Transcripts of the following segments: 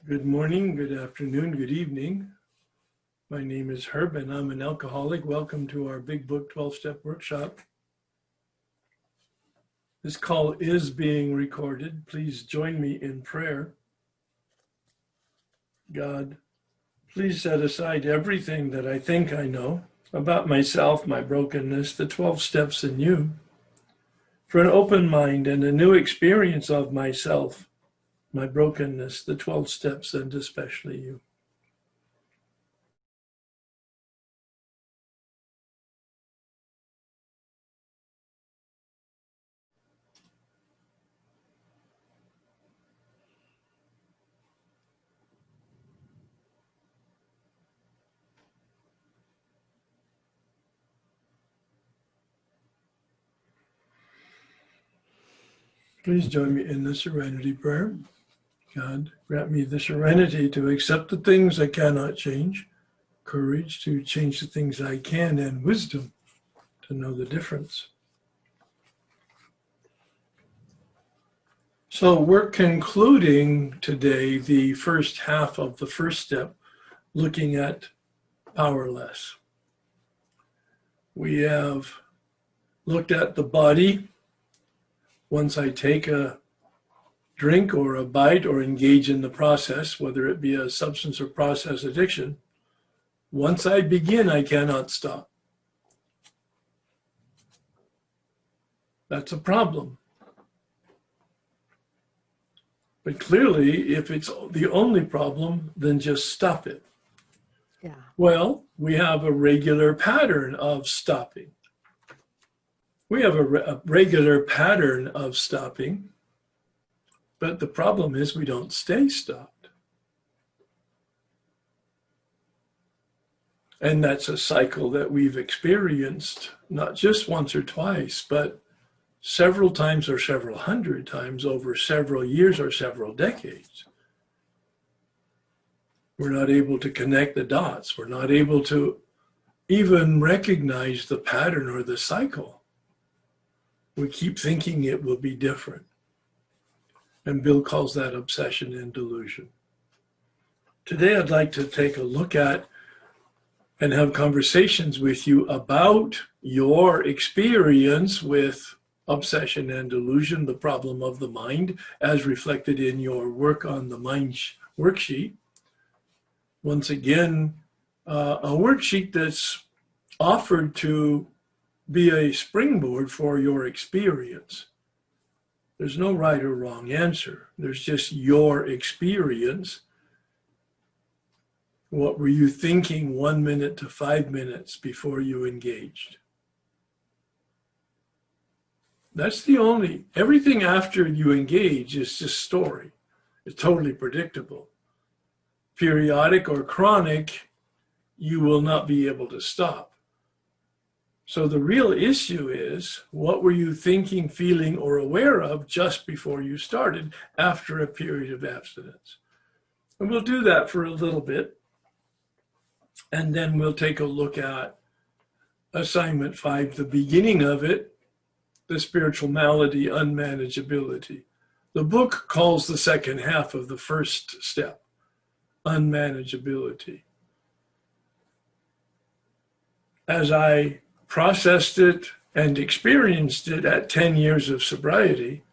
Good morning, good afternoon, good evening. My name is Herb and I'm an alcoholic. Welcome to our Big Book 12-Step Workshop. This call is being recorded. Please join me in prayer. God, please set aside everything that I think I know about myself, my brokenness, the 12 steps in you, for an open mind and a new experience of myself, my brokenness, the 12 steps, and especially you. Please join me in the serenity prayer. God, grant me the serenity to accept the things I cannot change, courage to change the things I can, and wisdom to know the difference. So we're concluding today the first half of the first step, looking at powerless. We have looked at the body. Once I take a drink or a bite or engage in the process, whether it be a substance or process addiction, once I begin, I cannot stop. That's a problem. But clearly, if it's the only problem, then just stop it. Yeah. Well, we have a regular pattern of stopping. We have a regular pattern of stopping, but the problem is we don't stay stopped. And that's a cycle that we've experienced not just once or twice, but several times or several hundred times over several years or several decades. We're not able to connect the dots. We're not able to even recognize the pattern or the cycle. We keep thinking it will be different. And Bill calls that obsession and delusion. Today, I'd like to take a look at and have conversations with you about your experience with obsession and delusion, the problem of the mind, as reflected in your work on the mind worksheet. Once again, a worksheet that's offered to be a springboard for your experience. There's no right or wrong answer. There's just your experience. What were you thinking 1 minute to 5 minutes before you engaged? That's the only, everything after you engage is just story. It's totally predictable. Periodic or chronic, you will not be able to stop. So the real issue is, what were you thinking, feeling, or aware of just before you started after a period of abstinence? And we'll do that for a little bit. And then we'll take a look at assignment 5, the beginning of it, the spiritual malady, unmanageability. The book calls the second half of the first step unmanageability. As I processed it and experienced it at 10 years of sobriety,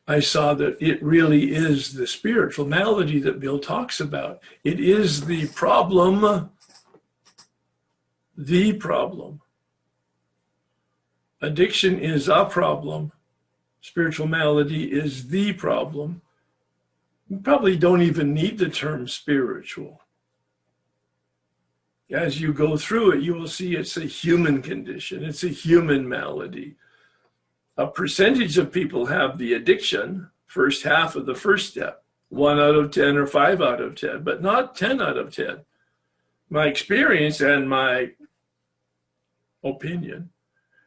I saw that it really is the spiritual malady that Bill talks about. It is the problem. The problem. Addiction is a problem. Spiritual malady is the problem. You probably don't even need the term spiritual. As you go through it, you will see it's a human condition. It's a human malady. A percentage of people have the addiction, first half of the first step, 1 out of 10 or 5 out of 10, but not 10 out of 10. My experience and my opinion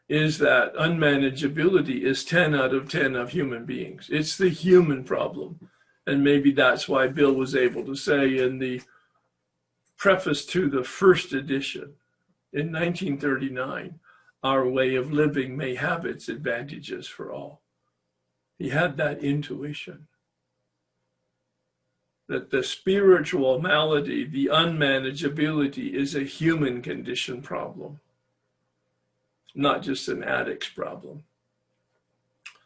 is that unmanageability is 10 out of 10 of human beings. It's the human problem. And maybe that's why Bill was able to say in the preface to the first edition in 1939, our way of living may have its advantages for all. He had that intuition. that the spiritual malady, the unmanageability, is a human condition problem, not just an addict's problem.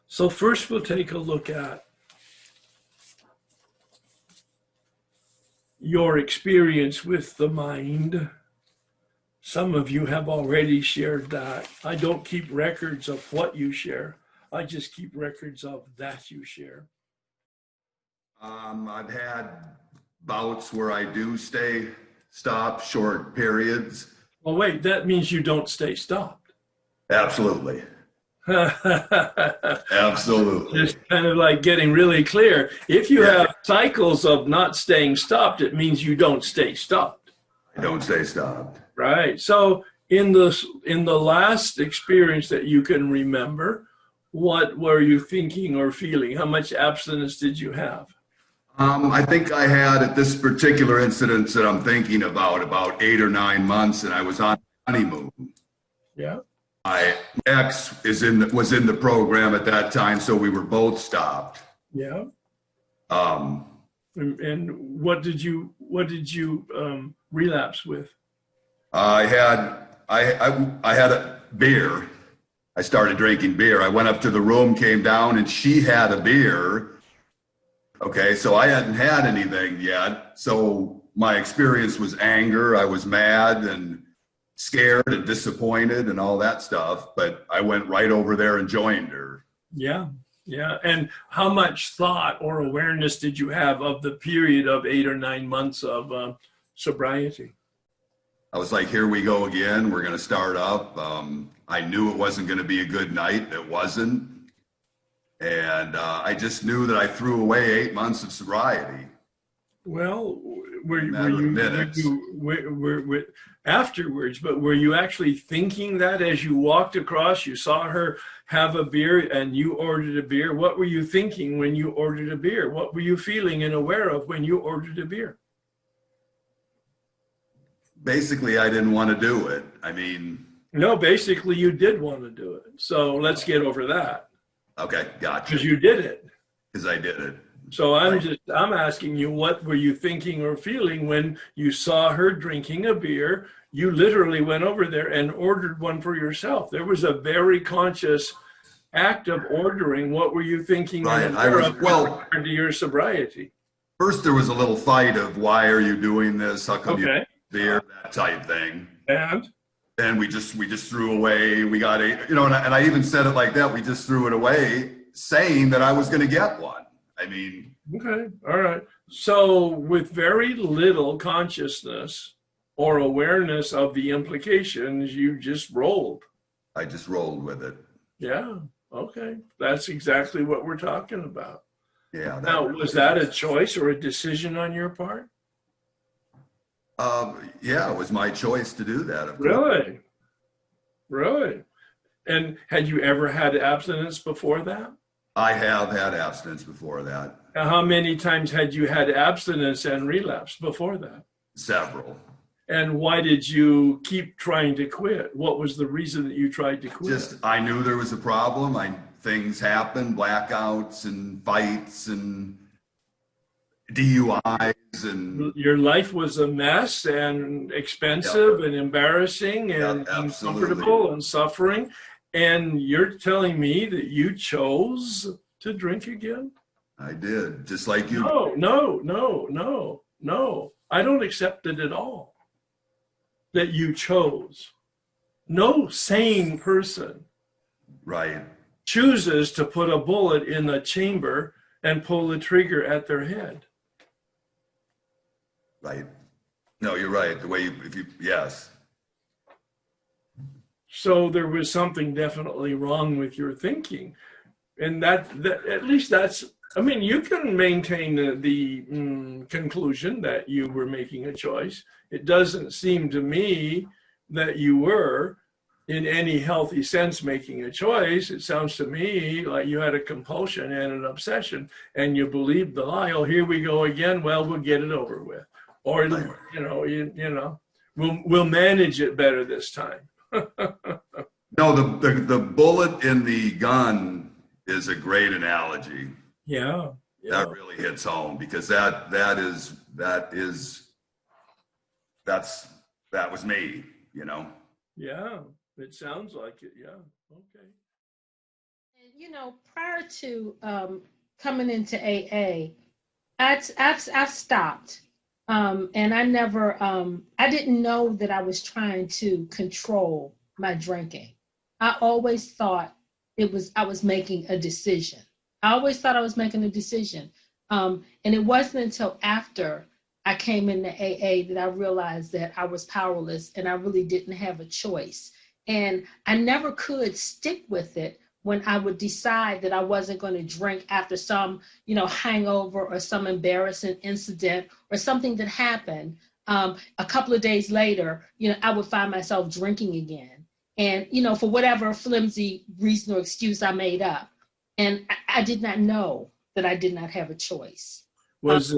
So first we'll take a look at your experience with the mind. Some of you have already shared that. I don't keep records of what you share. I just keep records of that you share. I've had bouts where I do stop short periods. Well, wait, that means you don't stay stopped. Absolutely. Absolutely. Just kind of like getting really clear. If you have cycles of not staying stopped, it means you don't stay stopped. I don't stay stopped. Right. So in the last experience that you can remember, what were you thinking or feeling? How much abstinence did you have? I think I had, at this particular incident that I'm thinking about 8 or 9 months, and I was on honeymoon. Yeah. My ex was in the program at that time, so we were both stopped. Yeah. And what did you relapse with? I had a beer. I started drinking beer. I went up to the room, came down, and she had a beer. Okay, so I hadn't had anything yet. So my experience was anger. I was mad and scared and disappointed and all that stuff. But I went right over there and joined her. Yeah, yeah. And how much thought or awareness did you have of the period of 8 or 9 months of sobriety? I was like, here we go again. We're going to start up. I knew it wasn't going to be a good night. It wasn't. And I just knew that I threw away 8 months of sobriety. Well, afterwards, but were you actually thinking that as you walked across, you saw her have a beer and you ordered a beer? What were you thinking when you ordered a beer? What were you feeling and aware of when you ordered a beer? Basically, I didn't want to do it. I mean... No, basically you did want to do it. So let's get over that. Okay, gotcha. Because you did it. Because I did it. So I'm asking you, what were you thinking or feeling when you saw her drinking a beer? You literally went over there and ordered one for yourself. There was a very conscious act of ordering. What were you thinking to your sobriety? First, there was a little fight of, why are you doing this? How come you beer? That type thing. And we just threw away. We got and I even said it like that. We just threw it away, saying that I was going to get one. I mean. Okay. All right. So with very little consciousness or awareness of the implications, you just rolled. I just rolled with it. Yeah. Okay. That's exactly what we're talking about. Yeah. Now, was that a choice or a decision on your part? Yeah, it was my choice to do that. Of course. Really? Really? And had you ever had abstinence before that? I have had abstinence before that. Now, how many times had you had abstinence and relapse before that? Several. And why did you keep trying to quit? What was the reason that you tried to quit? I knew there was a problem. Things happened, blackouts and fights and DUIs, and your life was a mess and expensive and embarrassing and uncomfortable and suffering. And you're telling me that you chose to drink again? I did, just like you. No. I don't accept it at all that you chose. No sane person chooses to put a bullet in the chamber and pull the trigger at their head. Right. No, you're right. Yes. So there was something definitely wrong with your thinking. And that at least that's, I mean, you can maintain the conclusion that you were making a choice. It doesn't seem to me that you were, in any healthy sense, making a choice. It sounds to me like you had a compulsion and an obsession, and you believed the lie. Oh, here we go again. Well, we'll get it over with. Or, we'll manage it better this time. No, the bullet in the gun is a great analogy. Yeah. Yeah. That really hits home, because that was me, you know. Yeah. It sounds like it. Yeah. Okay. And, prior to coming into AA, I stopped. And I never, I didn't know that I was trying to control my drinking. I always thought I was making a decision. I always thought I was making a decision. And it wasn't until after I came into AA that I realized that I was powerless and I really didn't have a choice. And I never could stick with it when I would decide that I wasn't going to drink after some, hangover or some embarrassing incident or something that happened. A couple of days later, I would find myself drinking again. And, for whatever flimsy reason or excuse I made up. And I did not know that I did not have a choice. Was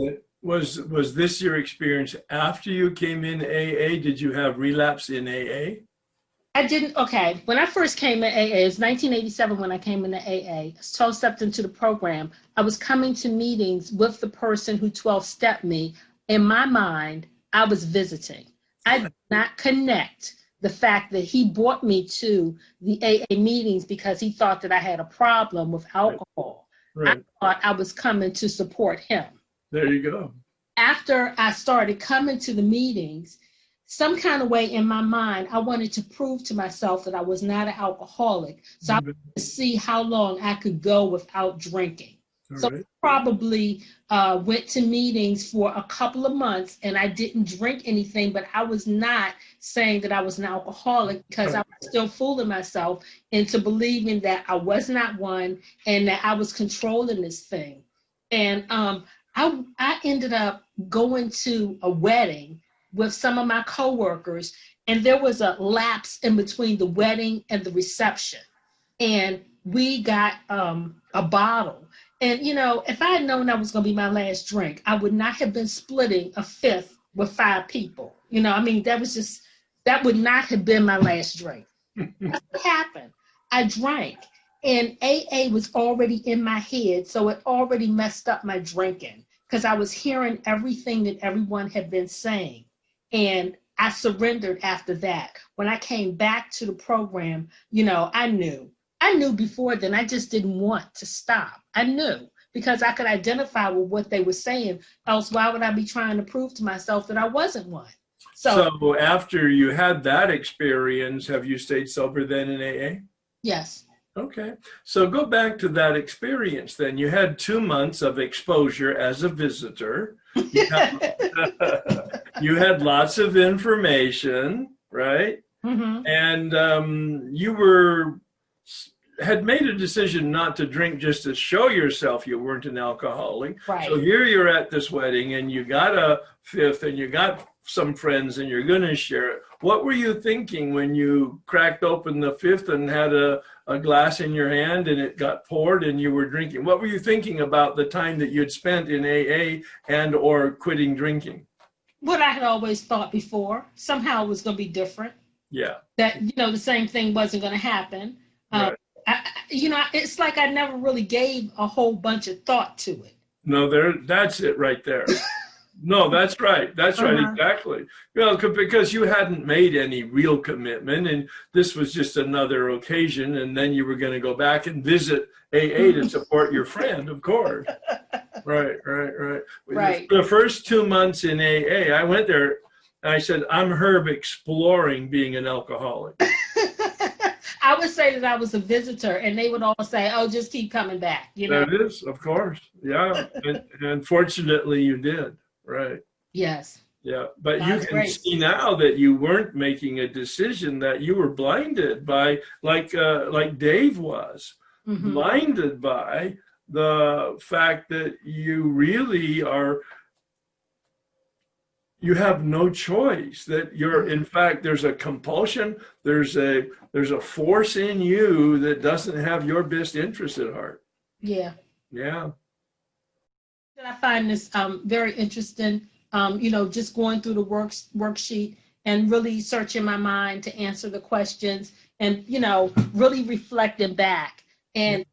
this your experience after you came in AA? Did you have relapse in AA? I didn't. Okay. When I first came in AA, it was 1987 when I came into AA. So I stepped into the program. I was coming to meetings with the person who 12-stepped me. In my mind, I was visiting. I did not connect the fact that he brought me to the AA meetings because he thought that I had a problem with alcohol. Right. I thought I was coming to support him. There you go. After I started coming to the meetings, some kind of way in my mind, I wanted to prove to myself that I was not an alcoholic. So I wanted to see how long I could go without drinking. So I probably went to meetings for a couple of months and I didn't drink anything, but I was not saying that I was an alcoholic because I was still fooling myself into believing that I was not one and that I was controlling this thing. And I ended up going to a wedding with some of my coworkers, and there was a lapse in between the wedding and the reception. And we got a bottle. And, if I had known that was going to be my last drink, I would not have been splitting a fifth with 5 people. That would not have been my last drink. That's what happened. I drank, and AA was already in my head, so it already messed up my drinking because I was hearing everything that everyone had been saying. And I surrendered after that. When I came back to the program, I knew before then. I just didn't want to stop. I knew because I could identify with what they were saying. Else, why would I be trying to prove to myself that I wasn't one? So after you had that experience, have you stayed sober then in AA? Yes. Okay. So go back to that experience then. You had 2 months of exposure as a visitor. You had lots of information, right? Mm-hmm. And you had made a decision not to drink just to show yourself you weren't an alcoholic. Right. So here you're at this wedding and you got a fifth and you got some friends and you're going to share it. What were you thinking when you cracked open the fifth and had a glass in your hand and it got poured and you were drinking? What were you thinking about the time that you'd spent in AA and or quitting drinking? What I had always thought before, somehow it was going to be different. Yeah. That, the same thing wasn't going to happen. Right. It's like I never really gave a whole bunch of thought to it. No, that's it right there. No, that's right. That's right. Exactly. Because you hadn't made any real commitment and this was just another occasion. And then you were going to go back and visit AA to support your friend, of course. Right. The first 2 months in AA, I went there and I said, I'm Herb exploring being an alcoholic. I would say that I was a visitor and they would all say, oh, just keep coming back. That is, of course. Yeah. And fortunately you did. Right. Yes. Yeah. But you can see now that you weren't making a decision, that you were blinded by, like Dave was, blinded by the fact that you really you have no choice, that you're, in fact, there's a compulsion, there's a force in you that doesn't have your best interest at heart. Yeah. Yeah. I find this very interesting, just going through the worksheet and really searching my mind to answer the questions and, really reflecting back. And,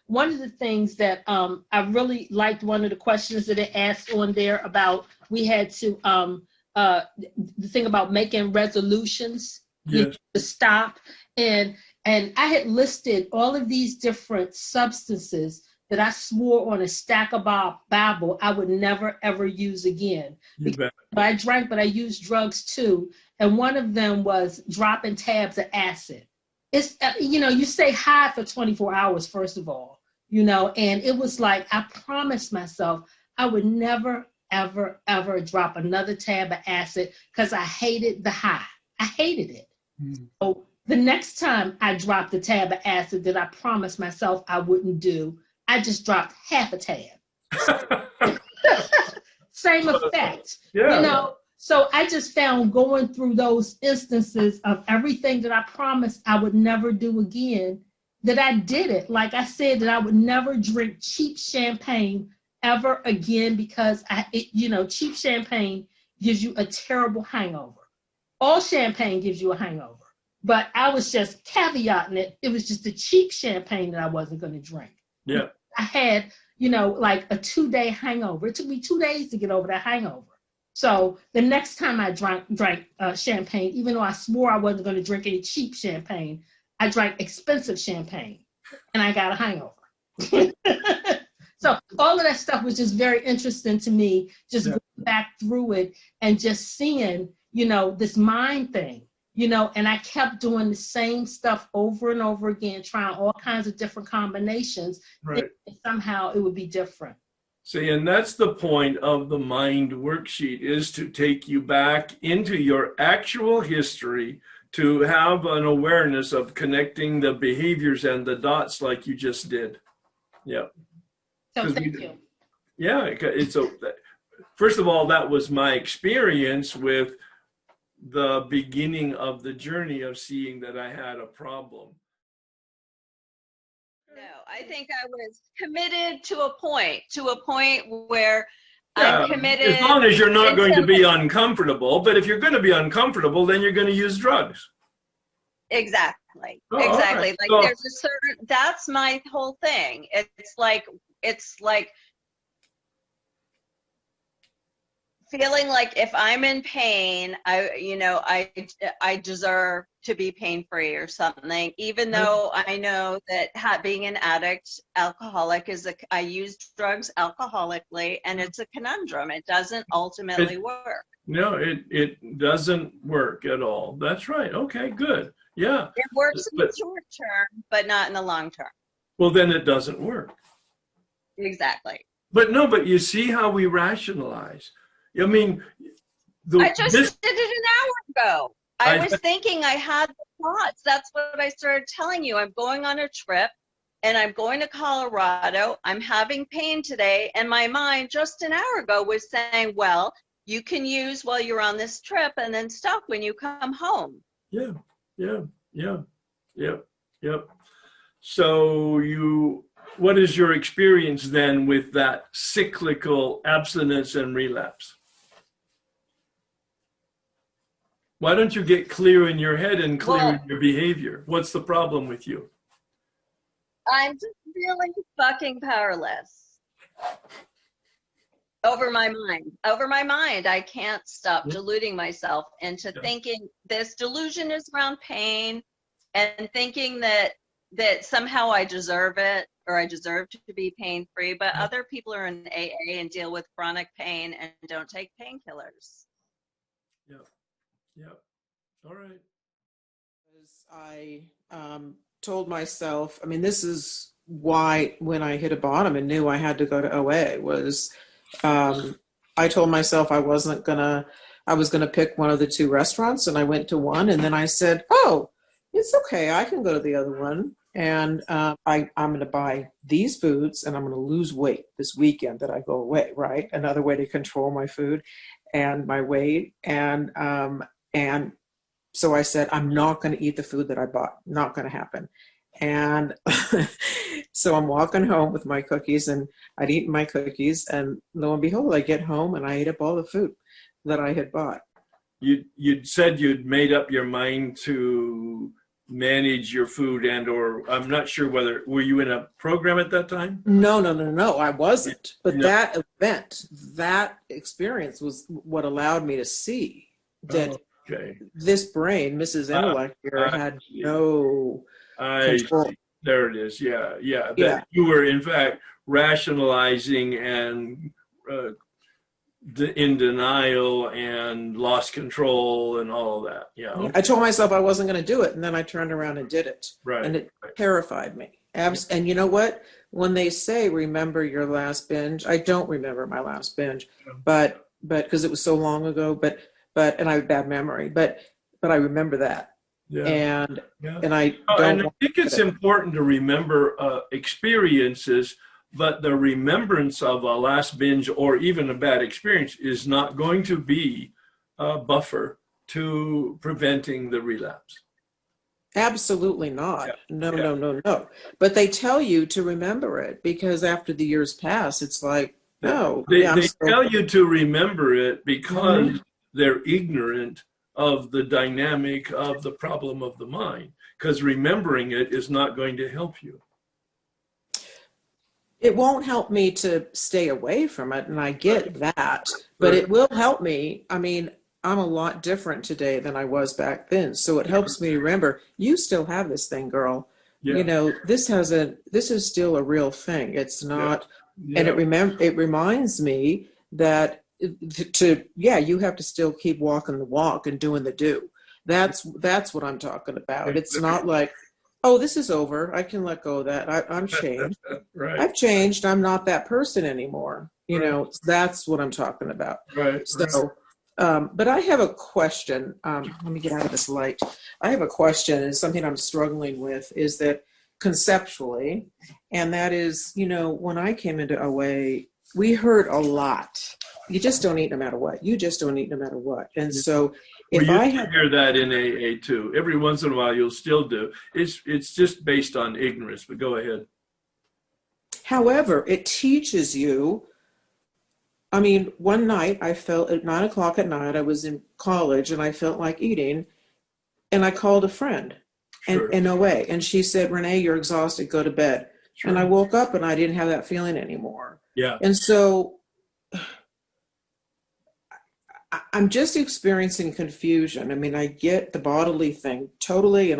one of the things that I really liked, one of the questions that it asked on there about, we had to, the thing about making resolutions, Yes. to stop. And I had listed all of these different substances that I swore on a stack of Bible I would never, ever use again. You bet. I drank, but I used drugs too. And one of them was dropping tabs of acid. It's, you stay high for 24 hours, first of all, and it was like, I promised myself I would never, ever, ever drop another tab of acid because I hated the high. I hated it. So the next time I dropped a tab of acid that I promised myself I wouldn't do, I just dropped half a tab. Same effect, Yeah. So I just found, going through those instances of everything that I promised I would never do again, that I did it. Like I said, that I would never drink cheap champagne ever again, because cheap champagne gives you a terrible hangover. All champagne gives you a hangover. But I was just caveating it. It was just the cheap champagne that I wasn't going to drink. Yeah. I had, like a 2-day hangover. It took me 2 days to get over that hangover. So the next time I drank champagne, even though I swore I wasn't going to drink any cheap champagne, I drank expensive champagne, and I got a hangover. So all of that stuff was just very interesting to me, just going back through it and just seeing, this mind thing, and I kept doing the same stuff over and over again, trying all kinds of different combinations. Right. And somehow it would be different. See, and that's the point of the mind worksheet, is to take you back into your actual history, to have an awareness of connecting the behaviors and the dots like you just did. Yeah. So thank you. Yeah, first of all, that was my experience with the beginning of the journey of seeing that I had a problem. No, I think I was committed to a point where Yeah, I'm committed. as long as you're not going to be uncomfortable. But if you're going to be uncomfortable, then you're going to use drugs. Exactly. Oh, exactly. right. Like So, there's a certain, that's my whole thing. It's like feeling like if I'm in pain, I deserve to be pain-free or something, even though I know that being an addict, alcoholic I use drugs alcoholically, and it's a conundrum. It doesn't ultimately work. No, it doesn't work at all. That's right. Okay, good. Yeah. It works in the short term, but not in the long term. Well, then it doesn't work. Exactly. But you see how we rationalize. I mean, I just did it an hour ago. I was thinking, I had the thoughts. That's what I started telling you. I'm going on a trip, and I'm going to Colorado. I'm having pain today, and my mind just an hour ago was saying, well, you can use while you're on this trip and then stop when you come home. Yeah. So what is your experience then with that cyclical abstinence and relapse? Why don't you get clear in your head and clear in your behavior? What's the problem with you? I'm just really fucking powerless over my mind. I can't stop deluding myself into thinking this delusion is around pain, and thinking that somehow I deserve it, or I deserve to be pain-free, but other people are in AA and deal with chronic pain and don't take painkillers. Yeah. All right. I told myself, this is why when I hit a bottom and knew I had to go to OA, was I told myself I was gonna pick one of the two restaurants, and I went to one, and then I said, oh, it's okay, I can go to the other one, and I'm going to buy these foods, and I'm going to lose weight this weekend that I go away, right? Another way to control my food and my weight, and so I said, I'm not going to eat the food that I bought. Not going to happen. And so I'm walking home with my cookies, and I'd eaten my cookies, and lo and behold, I get home and I ate up all the food that I had bought. You'd said you'd made up your mind to manage your food or I'm not sure whether, were you in a program at that time? No, I wasn't. But No. that event, that experience was what allowed me to see that Okay. this brain, Mrs. Intellect here, had no I control. see. There it is. Yeah. Yeah. That you were in fact rationalizing and in denial and lost control and all of that. Yeah. Okay. I told myself I wasn't going to do it, and then I turned around and did it. Right. And it terrified me. And you know what? When they say remember your last binge, I don't remember my last binge, but because it was so long ago. And I have bad memory, but I remember that. Yeah. And I don't. And I think it's important to remember experiences, but the remembrance of a last binge or even a bad experience is not going to be a buffer to preventing the relapse. Absolutely not. No. But they tell you to remember it because after the years pass, it's like, no. They tell you to remember it because they're ignorant of the dynamic of the problem of the mind, because remembering it is not going to help you. It won't help me to stay away from it, and I get that, but it will help me. I mean, I'm a lot different today than I was back then, so it helps me remember, you still have this thing, girl. Yeah. You know, this is still a real thing. It's not, and it reminds me that you have to still keep walking the walk and doing the do. That's what I'm talking about. It's not like, oh, this is over, I can let go of that. I'm changed. Right. I've changed. I'm not that person anymore. You know, that's what I'm talking about. Right. So, but I have a question. Let me get out of this light. I have a question, and something I'm struggling with is that conceptually, and that is, you know, when I came into OA, we heard a lot. You just don't eat no matter what. You just don't eat no matter what. And so if I hear that in AA too, every once in a while you'll still do. It's just based on ignorance, but go ahead. However, it teaches you. I mean, one night I felt at 9 o'clock at night, I was in college and I felt like eating, and I called a friend in OA, and she said, Renee, you're exhausted, go to bed. Sure. And I woke up and I didn't have that feeling anymore. Yeah. And so I'm just experiencing confusion. I mean, I get the bodily thing totally,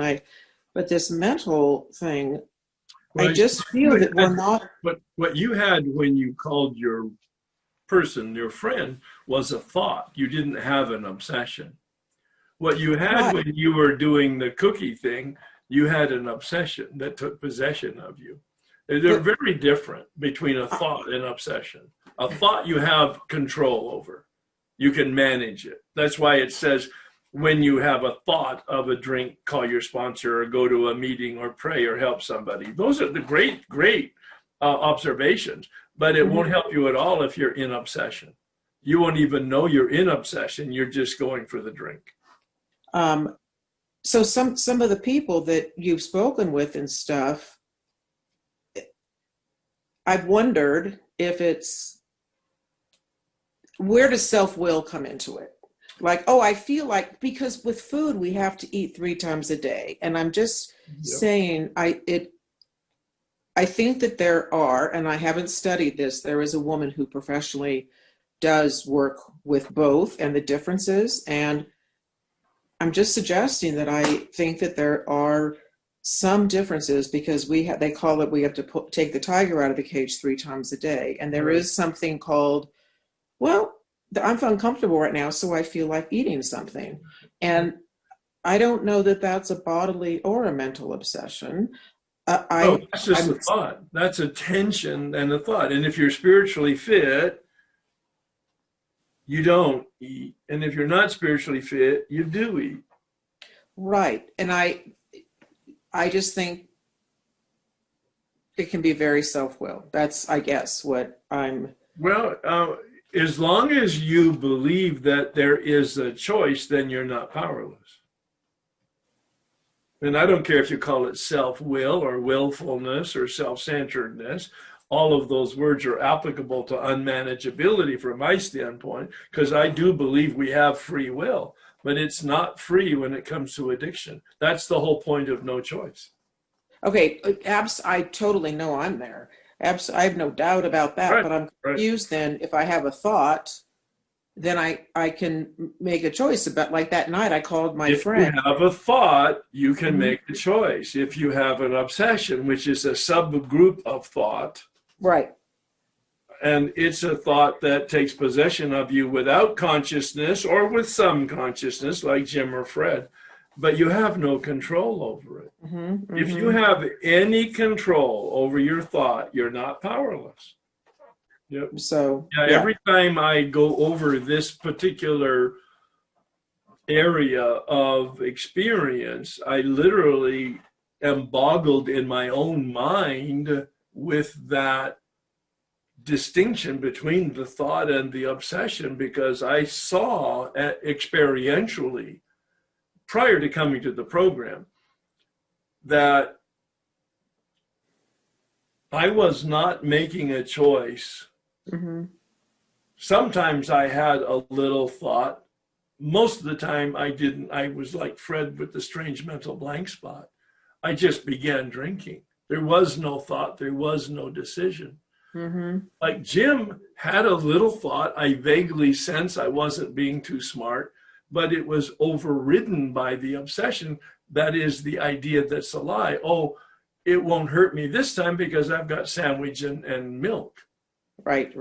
but this mental thing, I just feel that we're not. But what you had when you called your friend, was a thought. You didn't have an obsession. What you had when you were doing the cookie thing, you had an obsession that took possession of you. They're very different between a thought and obsession. A thought you have control over. You can manage it. That's why it says when you have a thought of a drink, call your sponsor or go to a meeting or pray or help somebody. Those are the great observations, but it won't help you at all if you're in obsession. You won't even know you're in obsession. You're just going for the drink. So some of the people that you've spoken with and stuff, I've wondered if where does self-will come into it? Like, oh, I feel like, because with food, we have to eat 3 times a day. And I'm just saying, I think that there are, and I haven't studied this, there is a woman who professionally does work with both and the differences. And I'm just suggesting that I think that there are some differences because we have to take the tiger out of the cage 3 times a day. And there is something called, well, I'm uncomfortable right now, so I feel like eating something. And I don't know that that's a bodily or a mental obsession. That's just a thought. That's a tension and a thought. And if you're spiritually fit, you don't eat. And if you're not spiritually fit, you do eat. Right. And I just think it can be very self-willed. That's, I guess, what I'm... Well, as long as you believe that there is a choice, then you're not powerless. And I don't care if you call it self-will or willfulness or self-centeredness. All of those words are applicable to unmanageability from my standpoint, because I do believe we have free will. but it's not free when it comes to addiction. That's the whole point of no choice. Okay, I totally know I'm there. I have no doubt about that, Right, but I'm confused then. If I have a thought, then I can make a choice about, like that night I called my friend. If you have a thought, you can Mhm. make a choice. If you have an obsession, which is a subgroup of thought, Right. and it's a thought that takes possession of you without consciousness or with some consciousness, like Jim or Fred, but you have no control over it. Mm-hmm, If you have any control over your thought, you're not powerless. Yep. So Yeah, every time I go over this particular area of experience, I literally am boggled in my own mind with that distinction between the thought and the obsession, because I saw experientially prior to coming to the program that I was not making a choice. Mm-hmm. Sometimes I had a little thought. Most of the time I didn't. I was like Fred with the strange mental blank spot. I just began drinking. There was no thought. There was no decision. Mm-hmm. Like Jim had a little thought. I vaguely sense I wasn't being too smart, but it was overridden by the obsession. That is the idea that's a lie. Oh, it won't hurt me this time because I've got sandwich and milk. Right.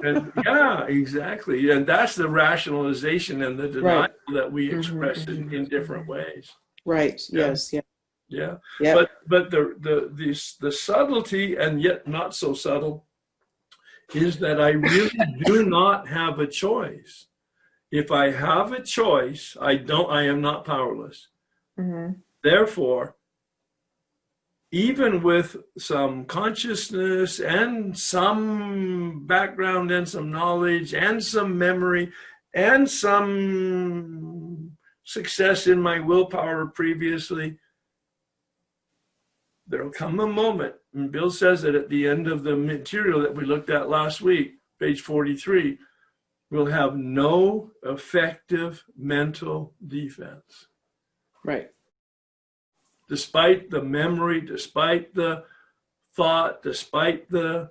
And yeah, exactly. And that's the rationalization and the denial that we express in different ways. Right. Yeah. Yes. Yeah. Yeah. Yep. But the subtlety, and yet not so subtle, is that I really do not have a choice. If I have a choice, I am not powerless. Mm-hmm. Therefore, even with some consciousness and some background and some knowledge and some memory and some success in my willpower previously, there'll come a moment, and Bill says it at the end of the material that we looked at last week, page 43, we'll have no effective mental defense. Right. Despite the memory, despite the thought, despite the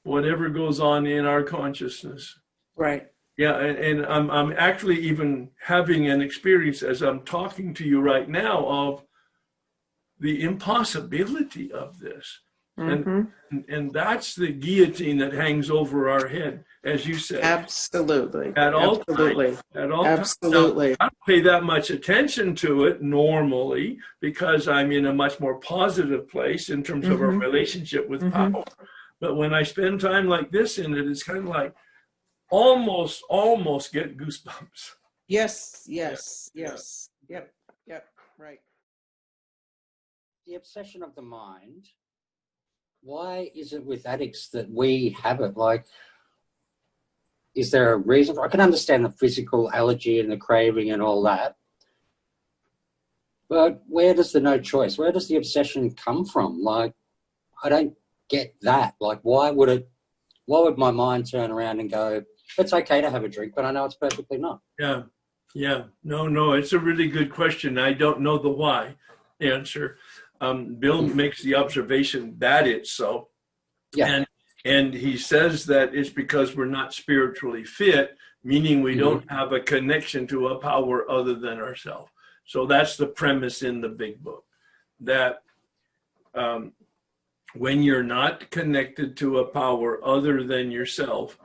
whatever goes on in our consciousness. Right. Yeah, and I'm actually even having an experience as I'm talking to you right now of the impossibility of this. Mm-hmm. And that's the guillotine that hangs over our head, as you said. Absolutely. At all Absolutely. times. At all Absolutely. times. Now, I don't pay that much attention to it normally because I'm in a much more positive place in terms of a relationship with power. But when I spend time like this in it, it's kind of like almost get goosebumps. Yes. Yep. Right. The obsession of the mind, why is it with addicts that we have it? Like, is there a reason? I can understand the physical allergy and the craving and all that, but where does the no choice, where does the obsession come from? Like, I don't get that. Like, why would my mind turn around and go, it's okay to have a drink, but I know it's perfectly not? Yeah. No, it's a really good question. I don't know the why answer. Bill makes the observation that it's so. Yeah. And he says that it's because we're not spiritually fit, meaning we don't have a connection to a power other than ourselves. So that's the premise in the big book, that when you're not connected to a power other than yourself,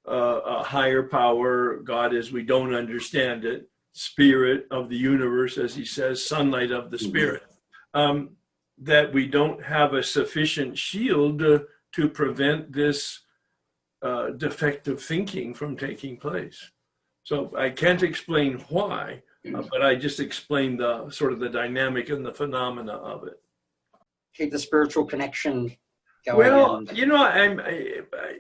a higher power, God as we don't understand it, spirit of the universe, as he says, sunlight of the spirit, that we don't have a sufficient shield to prevent this defective thinking from taking place. So I can't explain why, but I just explain the sort of the dynamic and the phenomena of it. Keep the spiritual connection going. Well,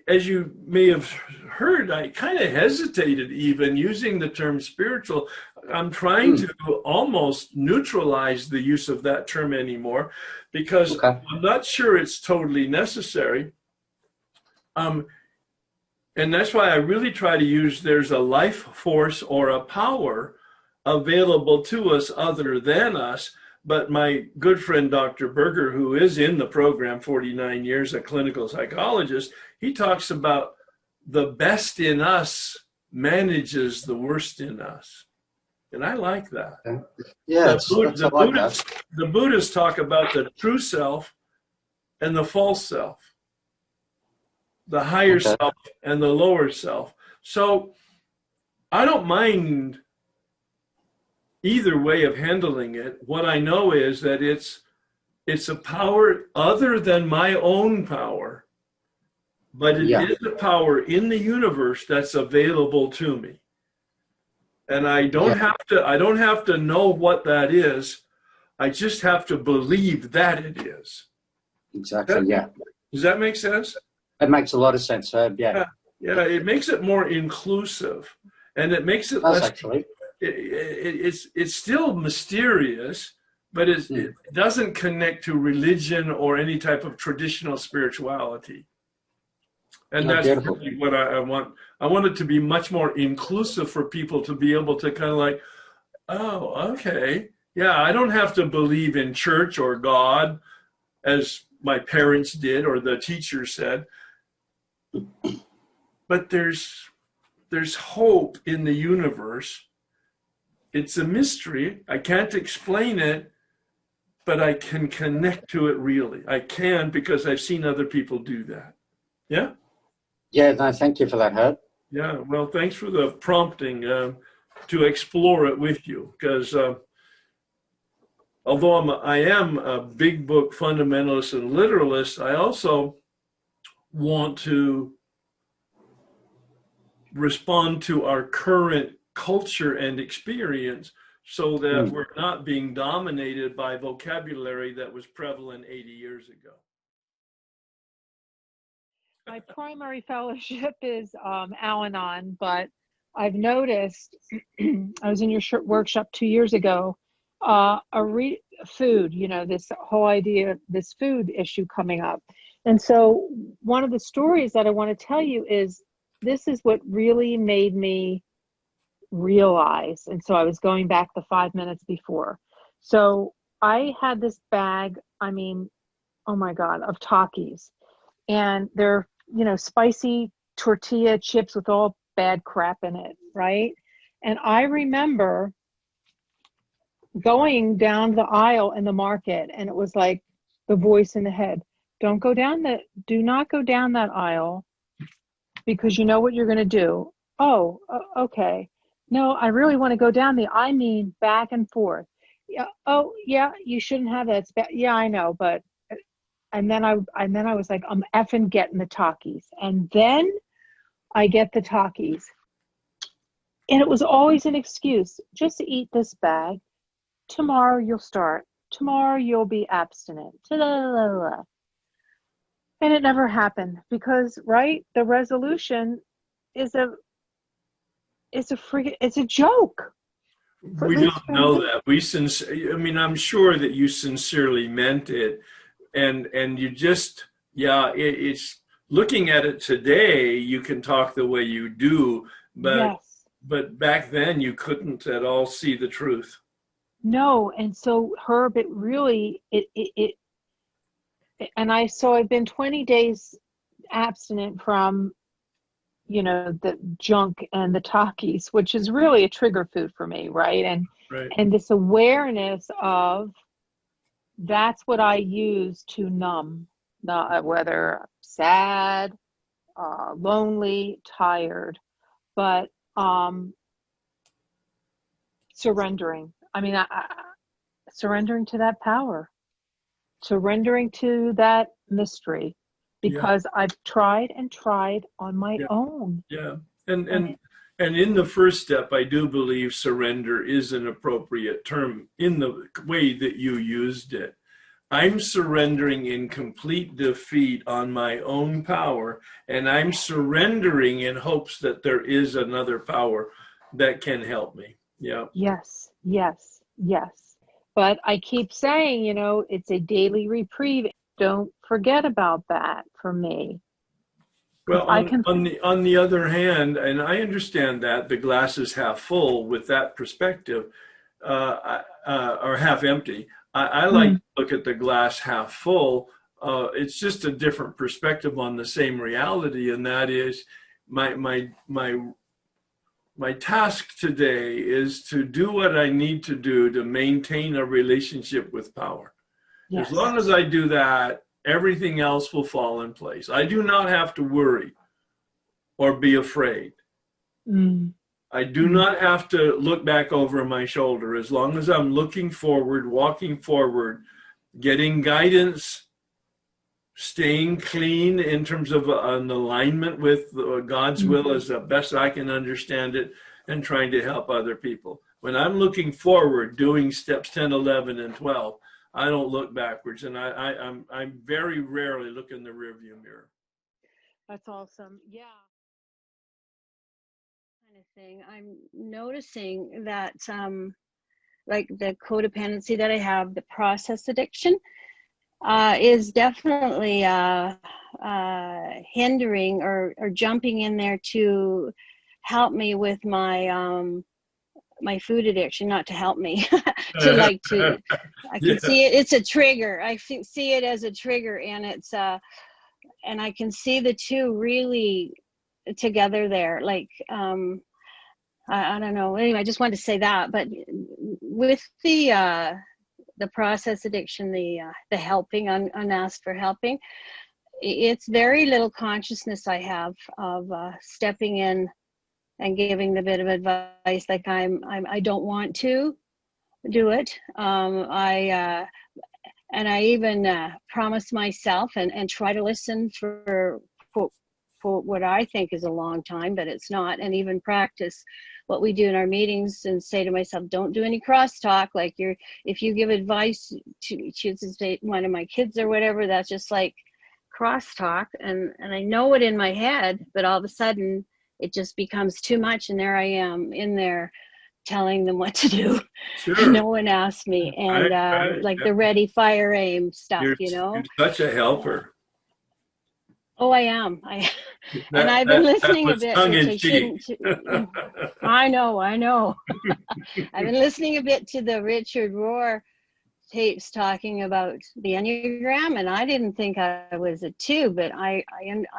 as you may have heard, I kind of hesitated even using the term spiritual. I'm trying to almost neutralize the use of that term anymore because I'm not sure it's totally necessary. And that's why I really try to use there's a life force or a power available to us other than us. But my good friend, Dr. Berger, who is in the program 49 years, a clinical psychologist, he talks about the best in us manages the worst in us. And I like that. Yeah, I like that. The Buddhists talk about the true self and the false self, the higher self and the lower self. So I don't mind either way of handling it. What I know is that it's a power other than my own power, but it is a power in the universe that's available to me. And I don't have to know what that is. I just have to believe that it is. Exactly. Does that make sense? It makes a lot of sense. Yeah, it makes it more inclusive, and it makes it less. Actually, it's still mysterious, but it doesn't connect to religion or any type of traditional spirituality. And that's really what I want. I want it to be much more inclusive for people to be able to kind of like, oh, okay. Yeah, I don't have to believe in church or God as my parents did or the teacher said. But there's hope in the universe. It's a mystery. I can't explain it, but I can connect to it really. I can because I've seen other people do that. Yeah? Yeah, no, thank you for that, Herb. Yeah, well, thanks for the prompting to explore it with you, because although I am a big book fundamentalist and literalist, I also want to respond to our current culture and experience so that we're not being dominated by vocabulary that was prevalent 80 years ago. My primary fellowship is Al-Anon, but I've noticed, I was in your workshop 2 years ago, food, this whole idea, this food issue coming up. And so one of the stories that I want to tell you is, this is what really made me realize. And so I was going back the 5 minutes before. So I had this bag, oh my God, of Takis. And they're, spicy tortilla chips with all bad crap in it, right? And I remember going down the aisle in the market, and it was like the voice in the head, do not go down that aisle, because you know what you're going to do. Oh, okay. No, I really want to go down back and forth. Yeah. Oh, yeah, you shouldn't have that. Yeah, I know, but. And then I was like, I'm effing getting the Takis. And then I get the Takis. And it was always an excuse, just to eat this bag. Tomorrow you'll start. Tomorrow you'll be abstinent. And it never happened because, right, the resolution is a joke. We don't know that. I'm sure that you sincerely meant it. And you just, it's looking at it today, you can talk the way you do, but back then you couldn't at all see the truth. No. And so Herb, it really, I've been 20 days abstinent from, the junk and the Takis, which is really a trigger food for me. Right. And this awareness of, that's what I use to numb, whether sad, lonely, tired, but surrendering. Surrendering to that power, surrendering to that mystery, because I've tried and tried on my own. Yeah, and in the first step, I do believe surrender is an appropriate term in the way that you used it. I'm surrendering in complete defeat on my own power, and I'm surrendering in hopes that there is another power that can help me. Yeah. Yes. But I keep saying, it's a daily reprieve. Don't forget about that for me. Well, I can. on the other hand, and I understand that the glass is half full with that perspective, or half empty. I like to look at the glass half full. It's just a different perspective on the same reality, and that is my task today is to do what I need to do to maintain a relationship with power. Yes. As long as I do that, everything else will fall in place. I do not have to worry or be afraid. I do not have to look back over my shoulder. As long as I'm looking forward, walking forward, getting guidance, staying clean in terms of an alignment with God's will as the best I can understand it, and trying to help other people. When I'm looking forward, doing steps 10, 11, and 12, I don't look backwards, and I very rarely look in the rearview mirror. That's awesome. Yeah. Kind of thing. I'm noticing that, like the codependency that I have, the process addiction, is definitely hindering or jumping in there to help me with my my food addiction. Not to help me, I can see it. It's a trigger. I see it as a trigger, and it's and I can see the two really together there. Like I don't know. Anyway, I just wanted to say that. But with the process addiction, the helping, unasked for helping, it's very little consciousness I have of stepping in and giving the bit of advice. Like I don't want to do it. I even promise myself and try to listen for what I think is a long time, but it's not. And even practice what we do in our meetings and say to myself, don't do any crosstalk. Like if you give advice to say one of my kids or whatever, that's just like crosstalk. And I know it in my head, but all of a sudden it just becomes too much. And there I am in there telling them what to do. Sure. And no one asked me. And like the ready, fire, aim stuff, You're such a helper. Oh, I am. And I've been listening a bit. Which I shouldn't. I know. I've been listening a bit to the Richard Rohr tapes talking about the Enneagram, and I didn't think I was a 2, but I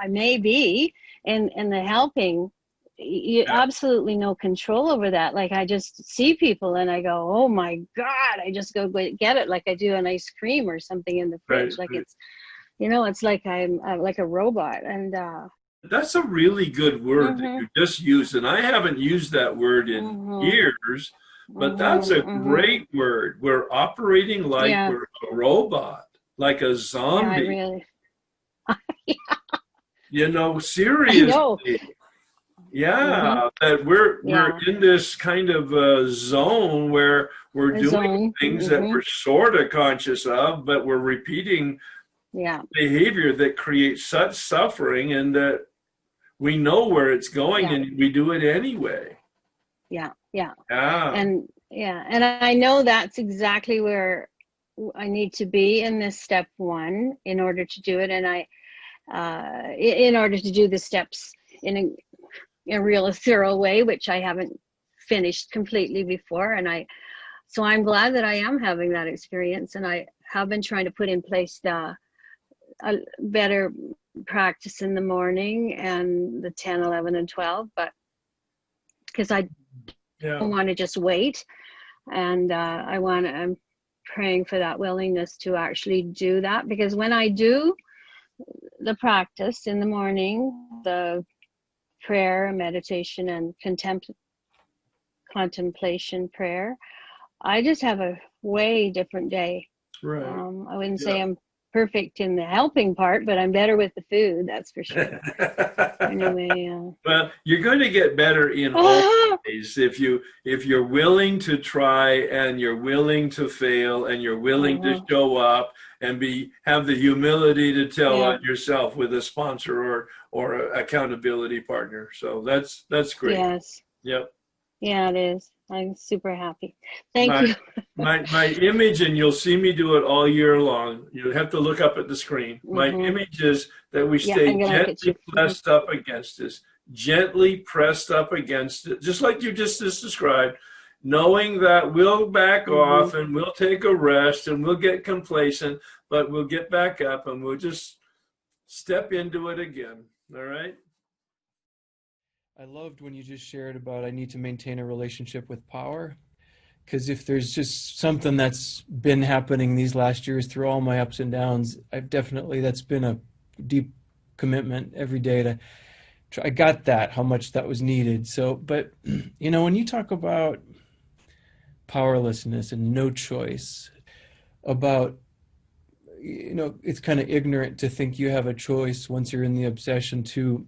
may be. And the helping, you absolutely no control over that. Like I just see people and I go, oh my God, I just go get it like I do an ice cream or something in the fridge. Right. It's, it's like I'm like a robot. And that's a really good word that you just used. And I haven't used that word in years, but that's a great word. We're operating like we're a robot, like a zombie. Seriously. That we're in this kind of zone where we're doing things that we're sort of conscious of, but we're repeating behavior that creates such suffering, and that we know where it's going and we do it anyway. And I know that's exactly where I need to be in this step 1 in order to do it. And in order to do the steps in a real thorough way, which I haven't finished completely before. And so I'm glad that I am having that experience, and I have been trying to put in place a better practice in the morning and the 10, 11, and 12, but because I don't want to just wait. And I'm praying for that willingness to actually do that, because when I do the practice in the morning, the prayer, meditation, and contemplation prayer, I just have a way different day. Right. I wouldn't say I'm perfect in the helping part, but I'm better with the food, that's for sure. Anyway, well, you're going to get better in all ways if you're willing to try, and you're willing to fail, and you're willing to show up and have the humility to tell on yourself with a sponsor or an accountability partner. So that's great. Yes. Yep. Yeah, it is. I'm super happy. Thank My, you. my image, and you'll see me do it all year long. You have to look up at the screen. My image is that we Yeah, stay I'm gonna look at you. gently pressed up against this, gently pressed up against it, just like you just described, knowing that we'll back off and we'll take a rest and we'll get complacent, but we'll get back up and we'll just step into it again. All right? I loved when you just shared about I need to maintain a relationship with power. Because if there's just something that's been happening these last years through all my ups and downs, that's been a deep commitment every day to try. I got that, how much that was needed. So, but, when you talk about powerlessness and no choice, about, it's kind of ignorant to think you have a choice once you're in the obsession too.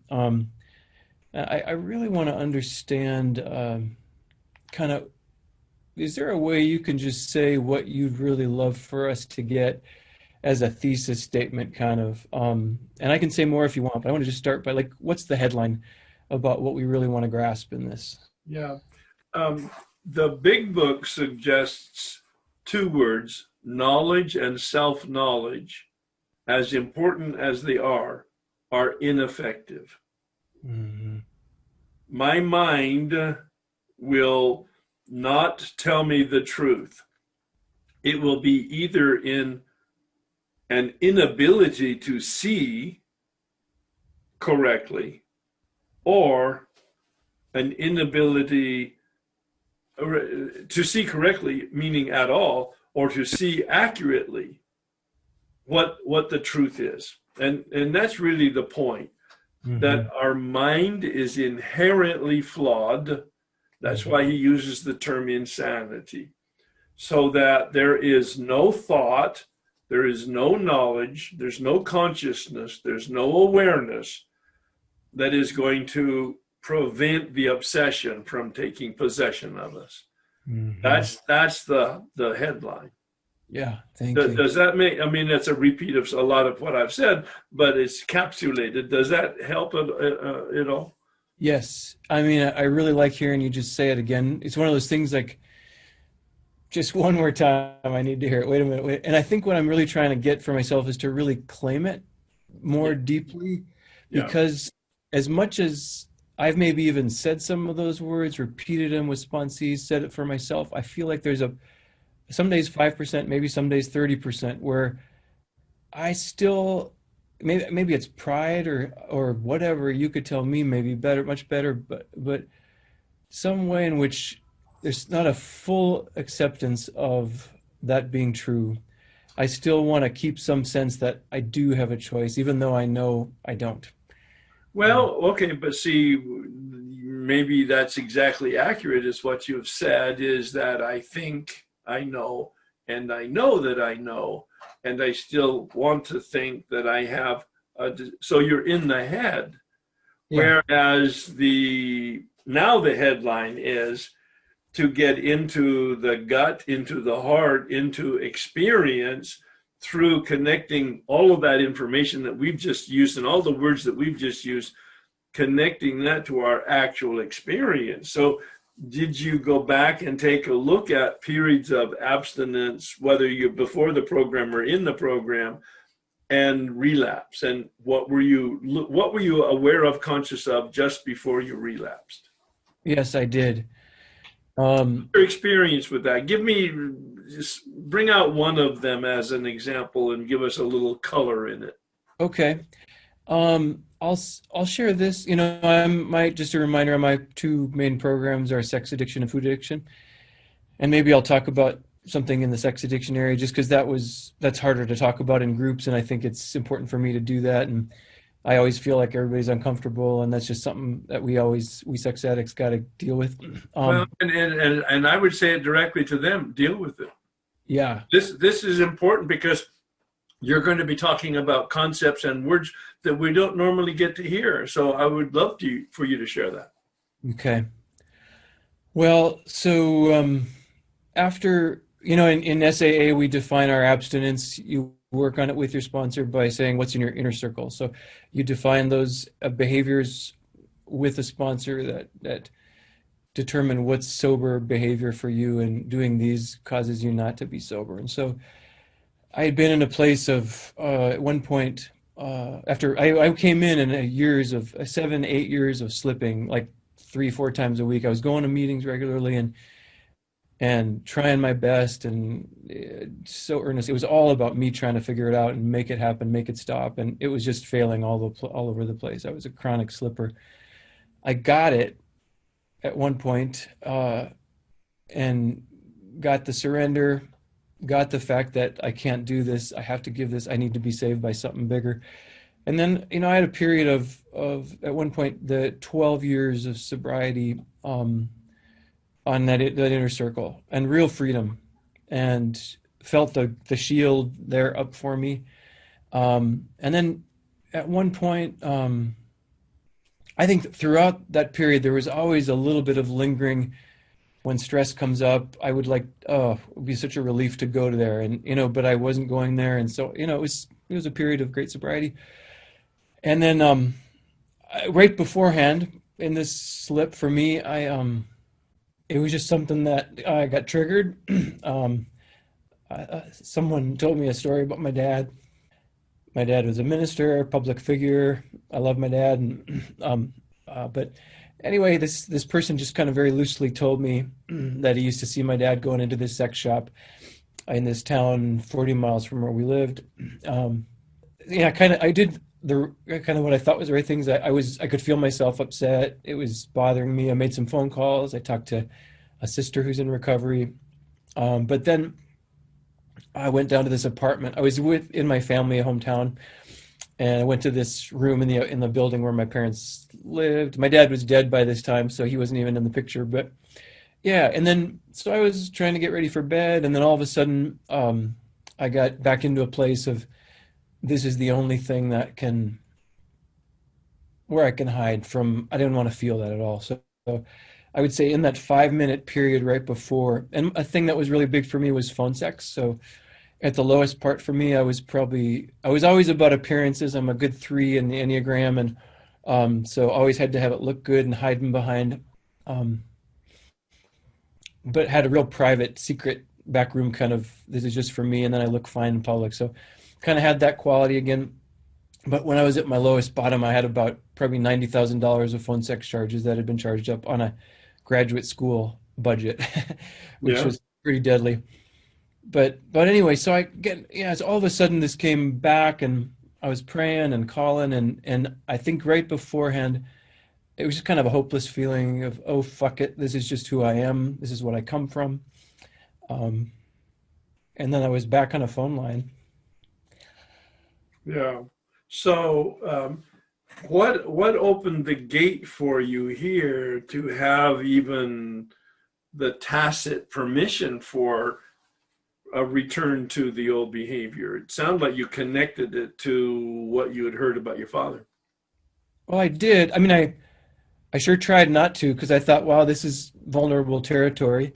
I really want to understand kind of, is there a way you can just say what you'd really love for us to get as a thesis statement kind of, and I can say more if you want, but I want to just start by what's the headline about what we really want to grasp in this? Yeah. The big book suggests two words, knowledge and self-knowledge, as important as they are ineffective. Mm-hmm. My mind will not tell me the truth. It will be either in an inability to see correctly or an inability to see correctly, meaning at all, or to see accurately what the truth is. And that's really the point, that our mind is inherently flawed. That's why he uses the term insanity, so that there is no thought, there is no knowledge, there's no consciousness, there's no awareness that is going to prevent the obsession from taking possession of us. That's the headline. Yeah, thank you. Does that make, that's a repeat of a lot of what I've said, but it's capsulated. Does that help at all? Yes. I really like hearing you just say it again. It's one of those things just one more time, I need to hear it. Wait a minute. And I think what I'm really trying to get for myself is to really claim it more deeply, because as much as I've maybe even said some of those words, repeated them with sponsees, said it for myself, I feel like there's some days 5%, maybe some days 30%, where I still, maybe it's pride or whatever, you could tell me, maybe better, much better, but some way in which there's not a full acceptance of that being true. I still want to keep some sense that I do have a choice, even though I know I don't. Well, okay, but see, maybe that's exactly accurate, is what you've said, is that I think I know, and I know that I know, and I still want to think that I have so you're in the head. Yeah. Whereas the headline is to get into the gut, into the heart, into experience through connecting all of that information that we've just used and all the words that we've just used, connecting that to our actual experience. So did you go back and take a look at periods of abstinence, whether you're before the program or in the program, and relapse? And what were you aware of, conscious of, just before you relapsed? Yes, I did. Your experience with that. Just bring out one of them as an example and give us a little color in it. Okay. I'll share this. Just a reminder, my two main programs are sex addiction and food addiction. And maybe I'll talk about something in the sex addiction area, just because that's harder to talk about in groups, and I think it's important for me to do that. And I always feel like everybody's uncomfortable, and that's just something that we sex addicts got to deal with. Well, and I would say it directly to them: deal with it. Yeah. This is important, because you're going to be talking about concepts and words that we don't normally get to hear. So I would love for you to share that. Okay. Well, so after, in SAA, we define our abstinence. You work on it with your sponsor by saying what's in your inner circle. So you define those behaviors with a sponsor that determine what's sober behavior for you, and doing these causes you not to be sober. And so I had been in a place of, at one point, after I came in years of 7, 8 years of slipping, like 3, 4 times a week. I was going to meetings regularly and trying my best, and so earnest. It was all about me trying to figure it out and make it happen, make it stop. And it was just failing all over the place. I was a chronic slipper. I got it at one point, and got the surrender, got the fact that I can't do this. I have to give this. I need to be saved by something bigger. And then, I had a period of at one point, the 12 years of sobriety, on that inner circle, and real freedom, and felt the shield there up for me. And then at one point, I think throughout that period, there was always a little bit of lingering. When stress comes up, I would it would be such a relief to go to there, and but I wasn't going there, and so it was a period of great sobriety. And then right beforehand, in this slip for me, it was just something that I got triggered. Someone told me a story about my dad. My dad was a minister, a public figure. I love my dad, and but anyway, this person just kind of very loosely told me that he used to see my dad going into this sex shop in this town 40 miles from where we lived. I did the kind of what I thought was the right things. I could feel myself upset. It was bothering me. I made some phone calls. I talked to a sister who's in recovery. But then I went down to this apartment. I was in my family, a hometown, and I went to this room in the building where my parents lived. My dad was dead by this time, so he wasn't even in the picture. But yeah, and then so I was trying to get ready for bed, and then all of a sudden, I got back into a place of, this is the only thing where I can hide from. I didn't want to feel that at all. So I would say in that 5-minute period right before, and a thing that was really big for me was phone sex. So at the lowest part for me, I was always about appearances. I'm a good 3 in the Enneagram, and so always had to have it look good and hiding behind, but had a real private, secret back room kind of, this is just for me, and then I look fine in public. So kind of had that quality again. But when I was at my lowest bottom, I had about probably $90,000 of phone sex charges that had been charged up on a graduate school budget, which was pretty deadly. But anyway, so so all of a sudden this came back, and I was praying and calling, and I think right beforehand, it was just kind of a hopeless feeling of, oh, fuck it, this is just who I am, this is what I come from. And then I was back on a phone line. Yeah. So what opened the gate for you here to have even the tacit permission for a return to the old behavior? It sounded like you connected it to what you had heard about your father. Well, I did. I mean, I sure tried not to, because I thought, wow, this is vulnerable territory.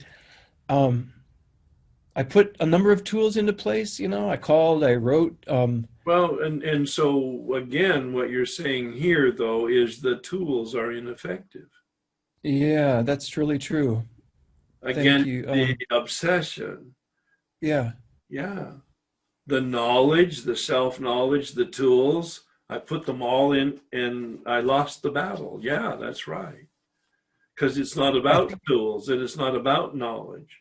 I put a number of tools into place. I called, I wrote. Well, and so again, what you're saying here, though, is the tools are ineffective. Yeah, that's really true. Again, the obsession. Yeah. Yeah. The knowledge, the self-knowledge, the tools, I put them all in, and I lost the battle. Yeah, that's right. Because it's not about tools, and it's not about knowledge.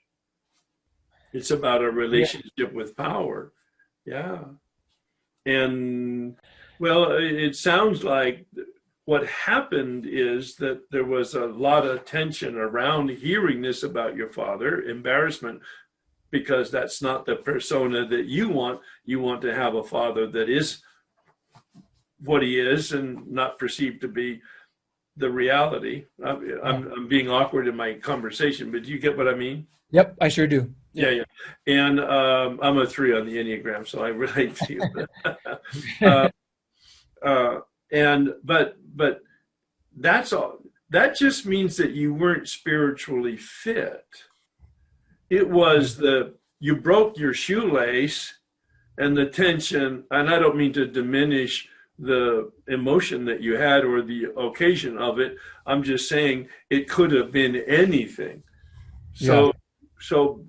It's about a relationship with power. Yeah. And, well, it sounds like what happened is that there was a lot of tension around hearing this about your father, embarrassment, because that's not the persona that you want. You want to have a father that is what he is and not perceived to be the reality. I'm being awkward in my conversation, but do you get what I mean? Yep, I sure do. Yeah. And I'm a 3 on the Enneagram, so I relate to you. But that's all. That just means that you weren't spiritually fit. It was you broke your shoelace, and the tension, and I don't mean to diminish the emotion that you had or the occasion of it. I'm just saying it could have been anything. So, Yeah. so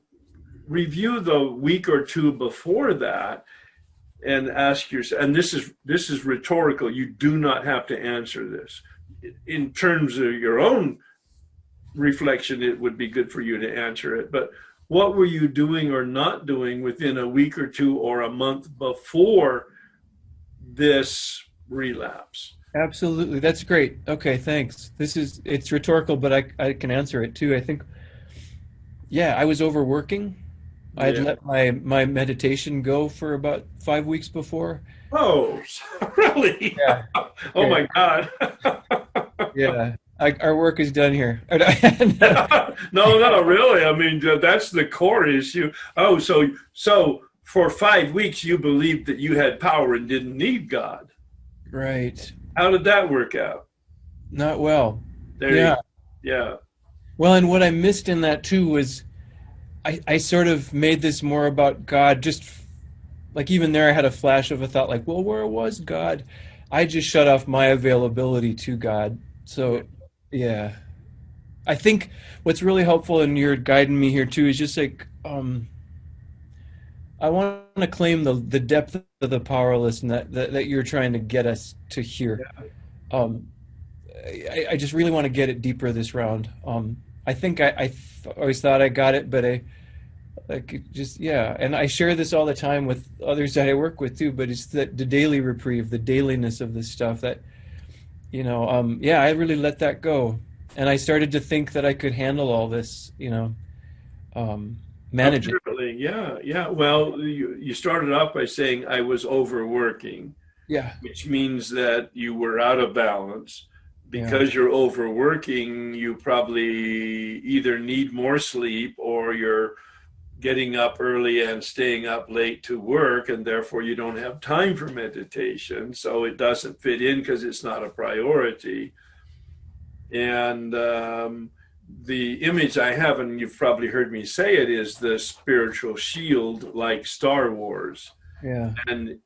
review the week or two before that and ask yourself, and this is rhetorical. You do not have to answer this. In terms of your own reflection, it would be good for you to answer it. But what were you doing or not doing within a week or two or a month before this relapse? Absolutely. That's great. Okay, thanks. It's rhetorical, but I can answer it too. I think, yeah, I was overworking. I'd Yeah. let my meditation go for about 5 weeks before. Oh, really? Yeah. Oh Okay. my God. Yeah. Our work is done here. No, really. I mean, that's the core issue. Oh, so for 5 weeks you believed that you had power and didn't need God. Right. How did that work out? Not well. There Yeah. Yeah. Well, and what I missed in that too was I sort of made this more about God. Just like even there, I had a flash of a thought like, well, where was God? I just shut off my availability to God. So, yeah. I think what's really helpful, and you're guiding me here too, is just like I want to claim the depth of the powerlessness that you're trying to get us to hear. Um, I just really want to get it deeper this round. I think I always thought I got it, but yeah. And I share this all the time with others that I work with too. But it's the daily reprieve, the dailiness of this stuff that yeah, I really let that go, and I started to think that I could handle all this, manage it. Apparently, yeah. Well, you started off by saying I was overworking, Yeah, which means that you were out of balance. yeah, Because you're overworking, you probably either need more sleep or you're getting up early and staying up late to work, and therefore you don't have time for meditation. So it doesn't fit in because it's not a priority. And the image I have, and you've probably heard me say it, is the spiritual shield like Star Wars. yeah, And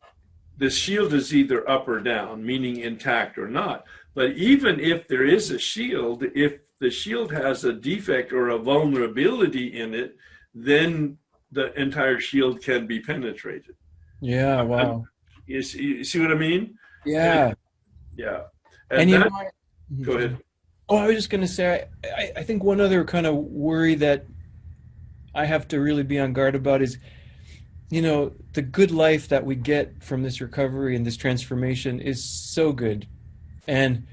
the shield is either up or down, meaning intact or not. But even if there is a shield, if the shield has a defect or a vulnerability in it, then the entire shield can be penetrated. yeah. Wow. You see what I mean? Yeah. Yeah. And And that, go ahead. Oh, I was just going to say, I think one other kind of worry that I have to really be on guard about is, the good life that we get from this recovery and this transformation is so good. And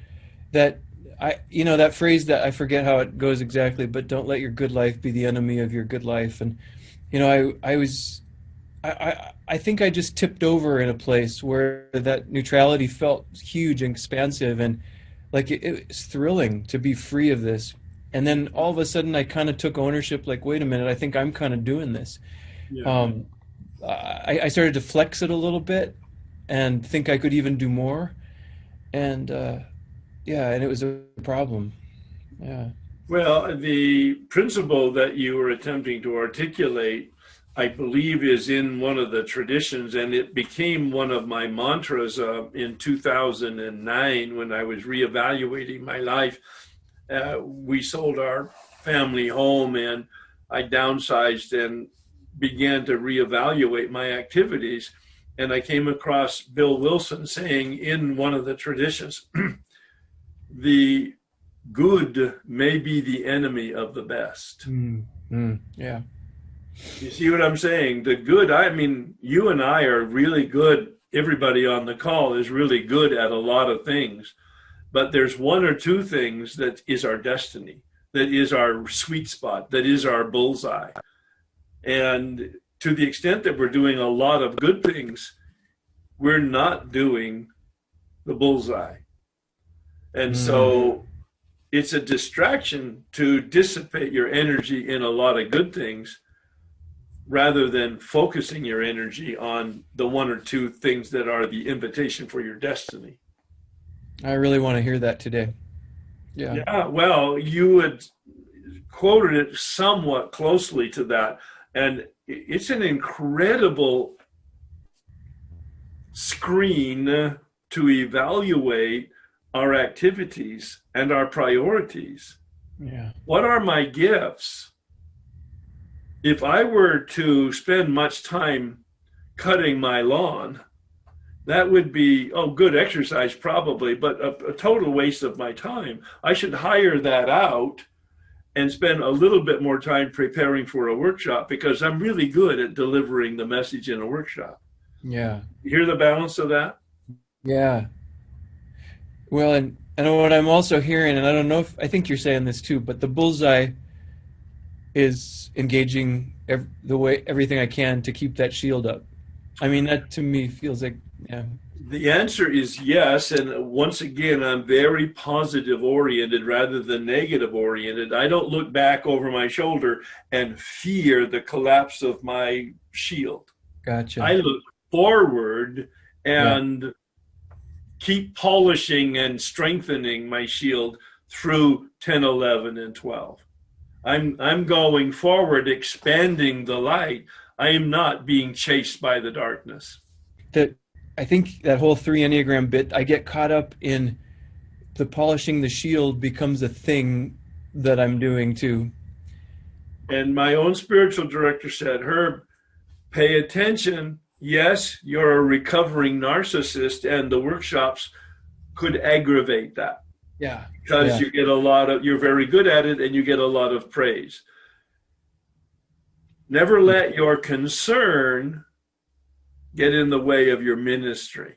that that phrase that I forget how it goes exactly, but don't let your good life be the enemy of your good life. And, I think I just tipped over in a place where that neutrality felt huge and expansive, and like it's thrilling to be free of this. And then all of a sudden I kind of took ownership, like, wait a minute, I think I'm kind of doing this. Yeah. I started to flex it a little bit and think I could even do more. And yeah, and it was a problem. Yeah. Well, the principle that you were attempting to articulate, I believe, is in one of the traditions, and it became one of my mantras in 2009 when I was reevaluating my life. We sold our family home, and I downsized and began to reevaluate my activities. And I came across Bill Wilson saying in one of the traditions, the good may be the enemy of the best. Yeah. You see what I'm saying? The good, I mean, you and I are really good. Everybody on the call is really good at a lot of things, but there's one or two things that is our destiny, that is our sweet spot, that is our bullseye. And to the extent that we're doing a lot of good things, we're not doing the bullseye. And so it's a distraction to dissipate your energy in a lot of good things rather than focusing your energy on the one or two things that are the invitation for your destiny. I really want to hear that today. Yeah. Yeah, well, you had quoted it somewhat closely to that. And it's an incredible screen to evaluate our activities and our priorities. Yeah. What are my gifts? If I were to spend much time cutting my lawn, that would be, good exercise probably, but a total waste of my time. I should hire that out and spend a little bit more time preparing for a workshop, because I'm really good at delivering the message in a workshop. Yeah. You hear the balance of that? Yeah. Well, and what I'm also hearing, and I don't know if, I think you're saying this too, but the bullseye is engaging everything I can to keep that shield up. I mean, that to me feels like, yeah. The answer is yes. And once again, I'm very positive oriented rather than negative oriented. I don't look back over my shoulder and fear the collapse of my shield. Gotcha. I look forward and keep polishing and strengthening my shield through 10, 11, and 12. I'm going forward, expanding the light. I am not being chased by the darkness. I think that whole 3 Enneagram bit, I get caught up in the polishing the shield becomes a thing that I'm doing too. And my own spiritual director said, Herb, pay attention. Yes, you're a recovering narcissist, and the workshops could aggravate that. Yeah. Because you get you're very good at it, and you get a lot of praise. Never let your concern get in the way of your ministry.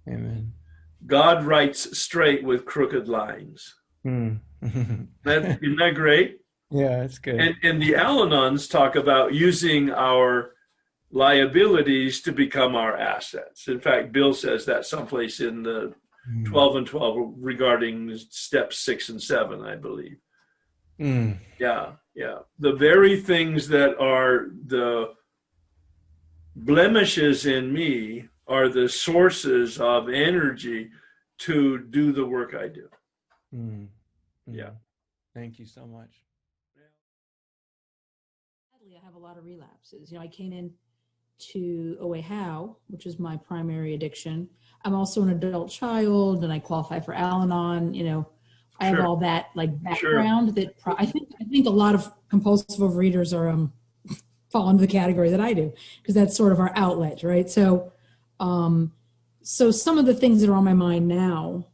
Amen. God writes straight with crooked lines. Isn't that great? Yeah, that's good. And the Al-Anons talk about using our liabilities to become our assets. In fact, Bill says that someplace in the 12 and 12 regarding steps 6 and 7, I believe. Yeah. The very things that are the blemishes in me are the sources of energy to do the work I do. Yeah. Thank you so much. I have a lot of relapses. I came in to OA How, which is my primary addiction. I'm also an adult child, and I qualify for Al-Anon. I have all that background that I think a lot of compulsive overeaters are fall into the category that I do, because that's sort of our outlet, right? So, so some of the things that are on my mind now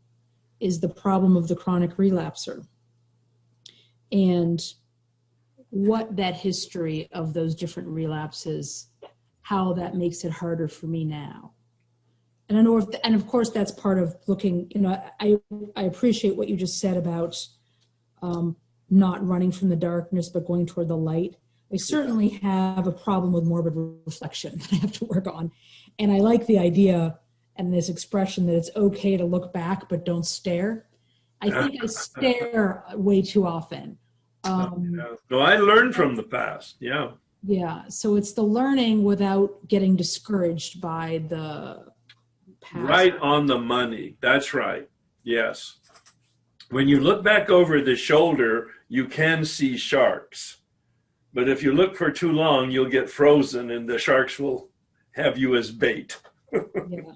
is the problem of the chronic relapser, and what that history of those different relapses, how that makes it harder for me now. And I know, and of course, that's part of looking. I appreciate what you just said about not running from the darkness, but going toward the light. I certainly have a problem with morbid reflection that I have to work on, and I like the idea and this expression that it's okay to look back, but don't stare. I think I stare way too often. No, I learned from the past. Yeah. Yeah. So it's the learning without getting discouraged by the past. Right on the money. That's right. Yes. When you look back over the shoulder, you can see sharks. But if you look for too long, you'll get frozen, and the sharks will have you as bait. Yeah.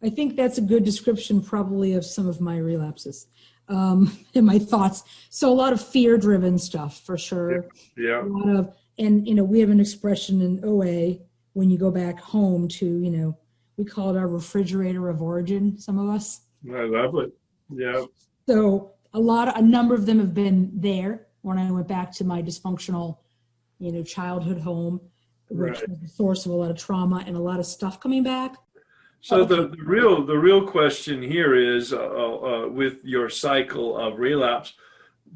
I think that's a good description probably of some of my relapses. In my thoughts. So a lot of fear-driven stuff for sure. Yeah. A lot of, and we have an expression in OA when you go back home to, we call it our refrigerator of origin, some of us. I love it. Yeah. So a number of them have been there when I went back to my dysfunctional, childhood home, which was the source of a lot of trauma and a lot of stuff coming back. So the real question here is, with your cycle of relapse,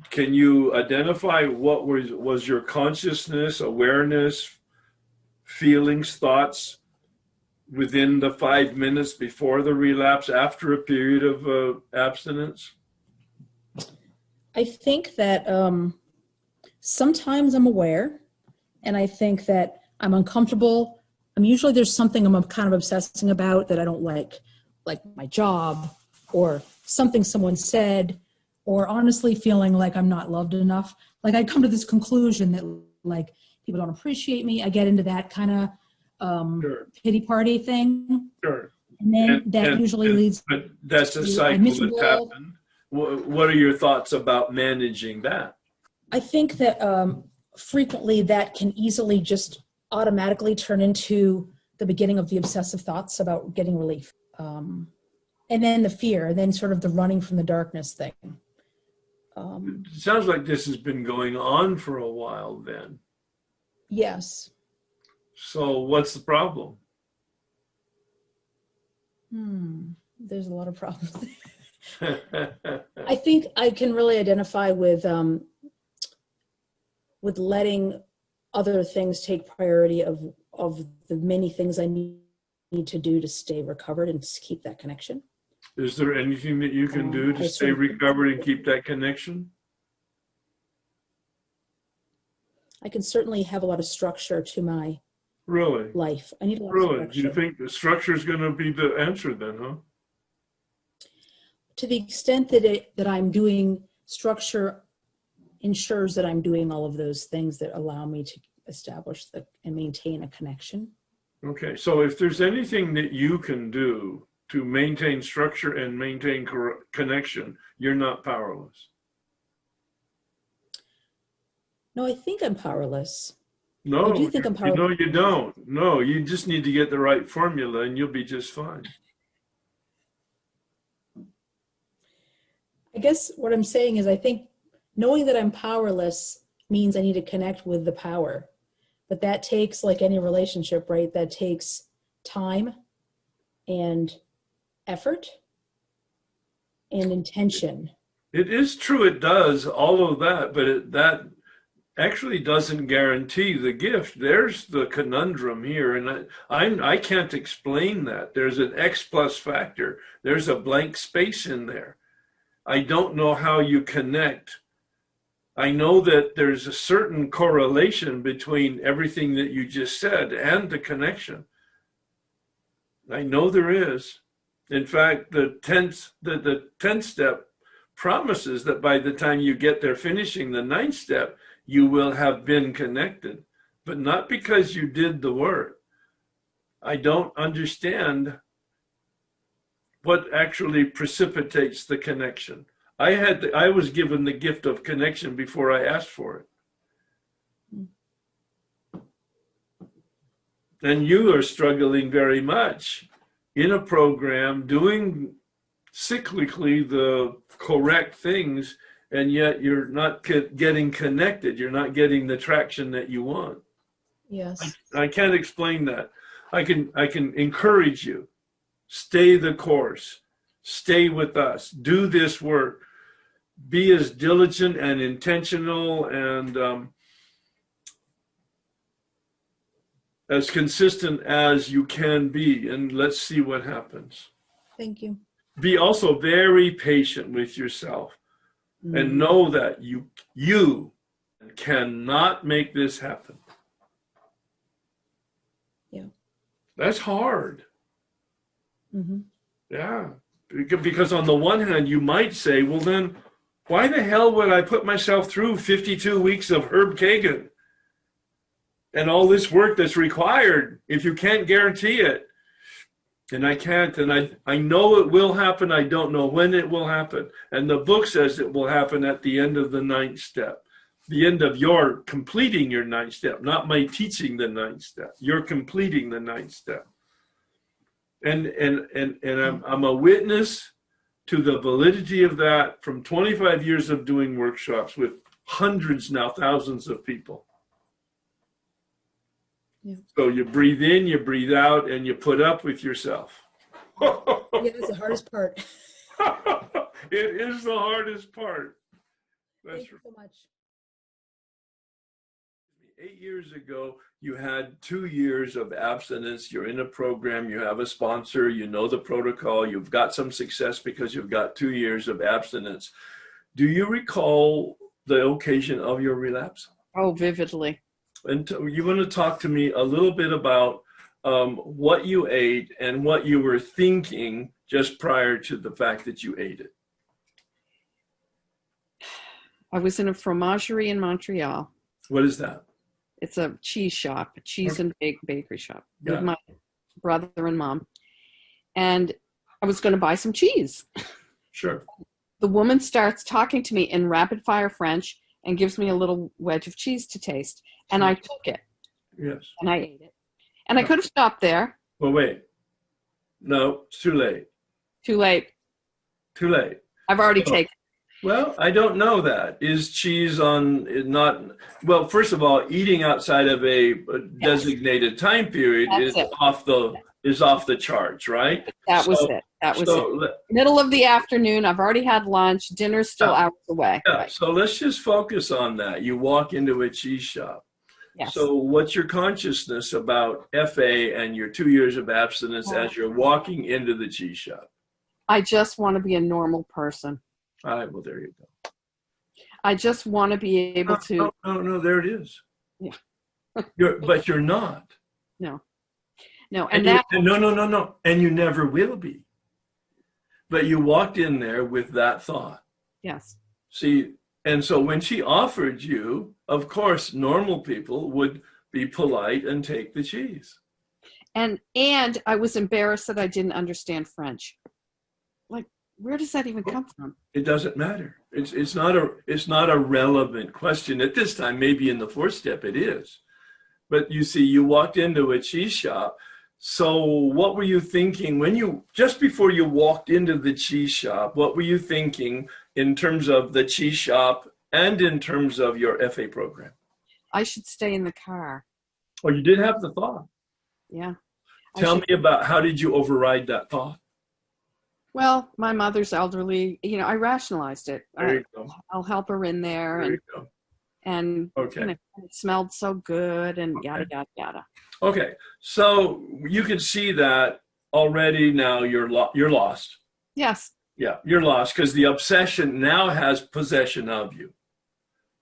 can you identify what was your consciousness, awareness, feelings, thoughts within the 5 minutes before the relapse, after a period of abstinence? I think that sometimes I'm aware, and I think that I'm uncomfortable. Usually there's something I'm kind of obsessing about that I don't like my job or something someone said, or honestly feeling like I'm not loved enough. Like I come to this conclusion that people don't appreciate me. I get into that kind of pity party thing. Sure. And then that usually leads but that's a to cycle I'm that's miserable. happened. What are your thoughts about managing that? I think that frequently that can easily just automatically turn into the beginning of the obsessive thoughts about getting relief. And then the fear, and then sort of the running from the darkness thing. It sounds like this has been going on for a while then. Yes. So what's the problem? There's a lot of problems. I think I can really identify with letting other things take priority of the many things I need to do to stay recovered and to keep that connection. Is there anything that you can do to stay recovered and keep that connection? I can certainly have a lot of structure to my life. I need a lot of structure. Do you think the structure is going to be the answer then, huh? To the extent that I'm doing structure ensures that I'm doing all of those things that allow me to establish and maintain a connection. Okay, so if there's anything that you can do to maintain structure and maintain connection, you're not powerless. No, I think I'm powerless. No, I do think I'm powerless. No, you don't. No, you just need to get the right formula and you'll be just fine. I guess what I'm saying is I think knowing that I'm powerless means I need to connect with the power. But that takes, like any relationship, right? That takes time and effort and intention. It is true, it does, all of that, but that actually doesn't guarantee the gift. There's the conundrum here, and I can't explain that. There's an X plus factor. There's a blank space in there. I don't know how you connect. I know that there's a certain correlation between everything that you just said and the connection. I know there is. In fact, the 10th step promises that by the time you get there finishing the 9th step, you will have been connected, but not because you did the work. I don't understand what actually precipitates the connection. I was given the gift of connection before I asked for it. And you are struggling very much in a program, doing cyclically the correct things, and yet you're not getting connected. You're not getting the traction that you want. Yes. I can't explain that. I can encourage you. Stay the course. Stay with us. Do this work. Be as diligent and intentional and as consistent as you can be, and let's see what happens. Thank you. Be also very patient with yourself and know that you cannot make this happen. Yeah. That's hard. Mm-hmm. Yeah. Because on the one hand, you might say, well, then why the hell would I put myself through 52 weeks of Herb Kagan and all this work that's required if you can't guarantee it? And I can't, and I know it will happen. I don't know when it will happen. And the book says it will happen at the end of the 9th step, the end of your completing your 9th step, not my teaching the 9th step. You're completing the 9th step. And I'm a witness to the validity of that from 25 years of doing workshops with hundreds, now thousands of people. Yeah. So you breathe in, you breathe out, and you put up with yourself. Yeah, that's the hardest part. It is the hardest part. Thank you so much. 8 years ago, you had 2 years of abstinence. You're in a program, you have a sponsor, you know the protocol, you've got some success because you've got 2 years of abstinence. Do you recall the occasion of your relapse? Oh, vividly. And you want to talk to me a little bit about what you ate and what you were thinking just prior to the fact that you ate it. I was in a fromagerie in Montreal. What is that? It's a cheese shop, a cheese and bakery shop with my brother and mom. and I was going to buy some cheese. Sure. The woman starts talking to me in rapid fire French and gives me a little wedge of cheese to taste. And I took it. Yes. And I ate it. And I could have stopped there. Well, wait. No, it's too late. Too late. Too late. I've already taken it. Well, I don't know that. Is cheese not, well, first of all, eating outside of a designated time period is off the charts, right? That was it. That was it. Middle of the afternoon. I've already had lunch. Dinner's still hours away. Yeah. Right. So let's just focus on that. You walk into a cheese shop. Yes. So what's your consciousness about FA and your 2 years of abstinence as you're walking into the cheese shop? I just want to be a normal person. All right, well, there you go. I just want to be able to. No, there it is. Yeah. But you're not. No. No, no. And you never will be. But you walked in there with that thought. Yes. See, and so when she offered you, of course, normal people would be polite and take the cheese. And I was embarrassed that I didn't understand French. Like, where does that even come from? It doesn't matter. It's not a relevant question at this time. Maybe in the fourth step it is. But you see, you walked into a cheese shop. So what were you thinking just before you walked into the cheese shop? What were you thinking in terms of the cheese shop and in terms of your FA program? I should stay in the car. Oh, you did have the thought. Yeah. Tell me about how did you override that thought? Well, my mother's elderly. I rationalized it. There you go. I'll help her in there. There you go. And okay. It smelled so good and yada, yada, yada. Okay. So you can see that already now you're lost. Yes. Yeah, you're lost because the obsession now has possession of you.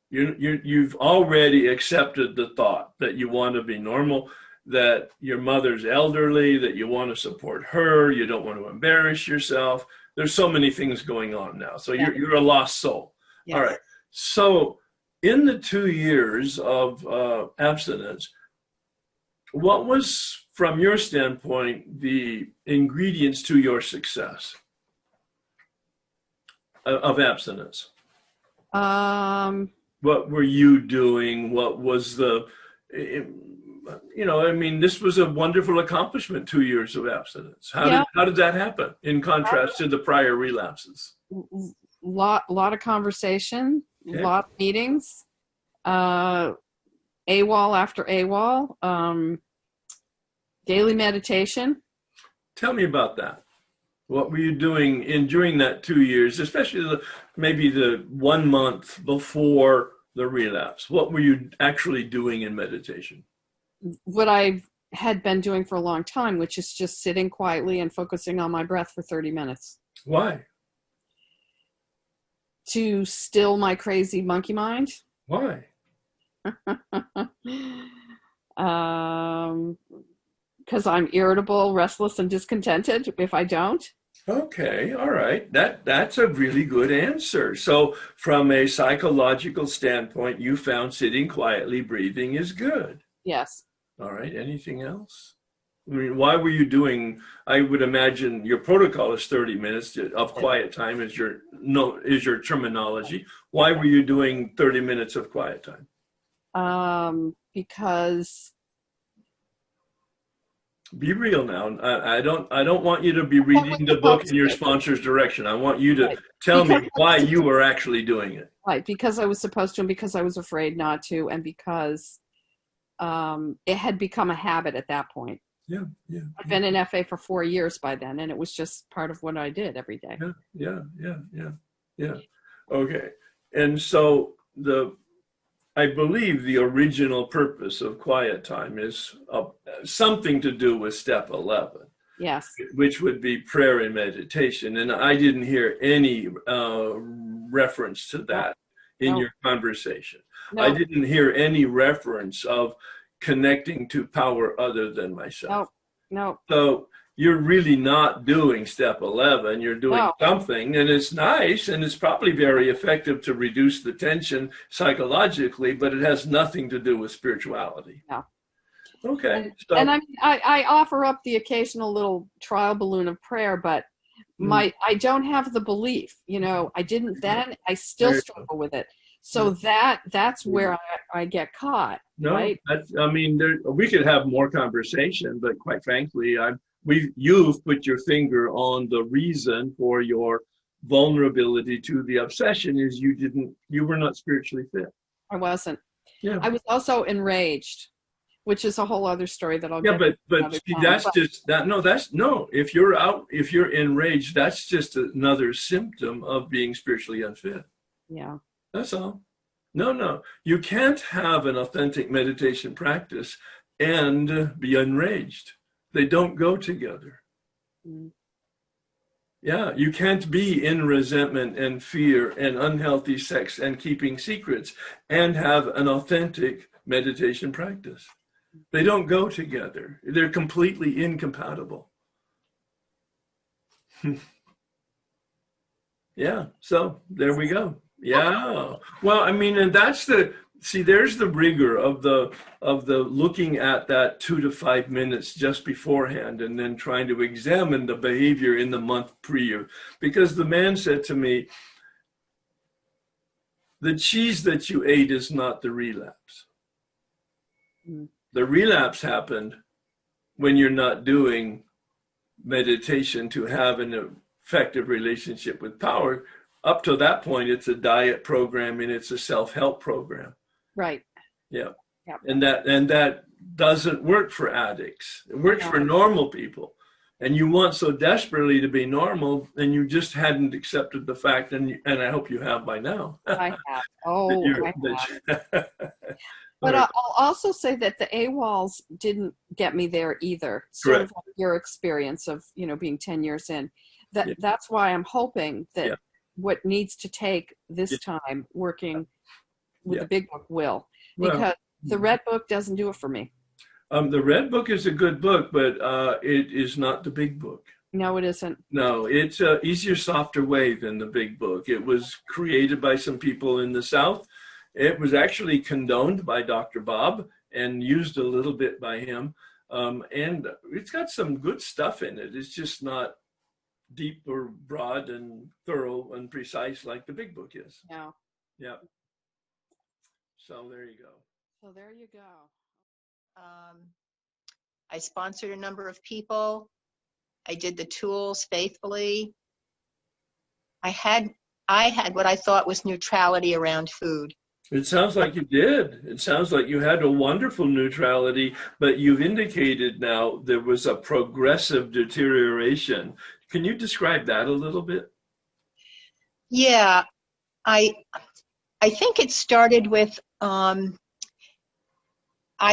You've already accepted the thought that you want to be normal, that your mother's elderly, that you want to support her, you don't want to embarrass yourself. There's so many things going on now. So you're a lost soul. Yes. All right. So in the 2 years of abstinence, what was, from your standpoint, the ingredients to your success of abstinence? What were you doing? What was this was a wonderful accomplishment, 2 years of abstinence. How did that happen in contrast to the prior relapses? Lot of conversation, lot of meetings, AWOL after AWOL, daily meditation. Tell me about that. What were you doing during that 2 years, especially maybe the 1 month before the relapse? What were you actually doing in meditation? What I had been doing for a long time, which is just sitting quietly and focusing on my breath for 30 minutes. Why? To still my crazy monkey mind. Why? Because I'm irritable, restless, and discontented if I don't. Okay, all right. That's a really good answer. So from a psychological standpoint, you found sitting quietly, breathing is good. Yes. All right. Anything else? I mean, why were you doing, I would imagine your protocol is 30 minutes of quiet time is your terminology. Why were you doing 30 minutes of quiet time? Because be real now. I don't want you to be reading the book in your sponsor's direction. I want you to tell me why you were actually doing it. Right, because I was supposed to, and because I was afraid not to, and because it had become a habit at that point. Yeah. I've been in FA for 4 years by then, and it was just part of what I did every day. Yeah. Okay. And so I believe the original purpose of quiet time is something to do with step 11. Yes. Which would be prayer and meditation. And I didn't hear any reference to that in your conversation. No. I didn't hear any reference of connecting to power other than myself. No. So you're really not doing step 11. You're doing something, and it's nice, and it's probably very effective to reduce the tension psychologically, but it has nothing to do with spirituality. No. Okay. And I mean, I offer up the occasional little trial balloon of prayer, but I don't have the belief, you know, I didn't then, I still struggle with it. So that's where I get caught, right? I mean, we could have more conversation, but quite frankly, you've put your finger on the reason for your vulnerability to the obsession is you were not spiritually fit. I wasn't. Yeah. I was also enraged, which is a whole other story that I'll get to. But See, that's just that. No. If you're enraged, that's just another symptom of being spiritually unfit. Yeah. That's all. No. You can't have an authentic meditation practice and be enraged. They don't go together. Yeah, you can't be in resentment and fear and unhealthy sex and keeping secrets and have an authentic meditation practice. They don't go together. They're completely incompatible. Yeah, so there we go. Yeah. Well, I mean, and there's the rigor of the looking at that 2 to 5 minutes just beforehand and then trying to examine the behavior in the month prior. Because the man said to me, the cheese that you ate is not the relapse. The relapse happened when you're not doing meditation to have an effective relationship with power. Up to that point, it's a diet program and it's a self-help program. Right. Yeah. And that doesn't work for addicts. It works for normal people. And you want so desperately to be normal, and you just hadn't accepted the fact, and I hope you have by now. I have. I have. But I'll also say that the AWOLs didn't get me there either. Sort of like your experience of, you know, being 10 years in. That's why I'm hoping that what needs to take this time working with the big book will. Because the red book doesn't do it for me. The red book is a good book, but it is not the big book. No, it isn't. No, it's an easier, softer way than the big book. It was created by some people in the South. It was actually condoned by Dr. Bob and used a little bit by him. And it's got some good stuff in it. It's just not deep or broad and thorough and precise like the big book is. No. Yeah. So there you go. So there you go. I sponsored a number of people. I did the tools faithfully. I had what I thought was neutrality around food. It sounds like you did. It sounds like you had a wonderful neutrality, but you've indicated now there was a progressive deterioration. Can you describe that a little bit? Yeah, I think it started with I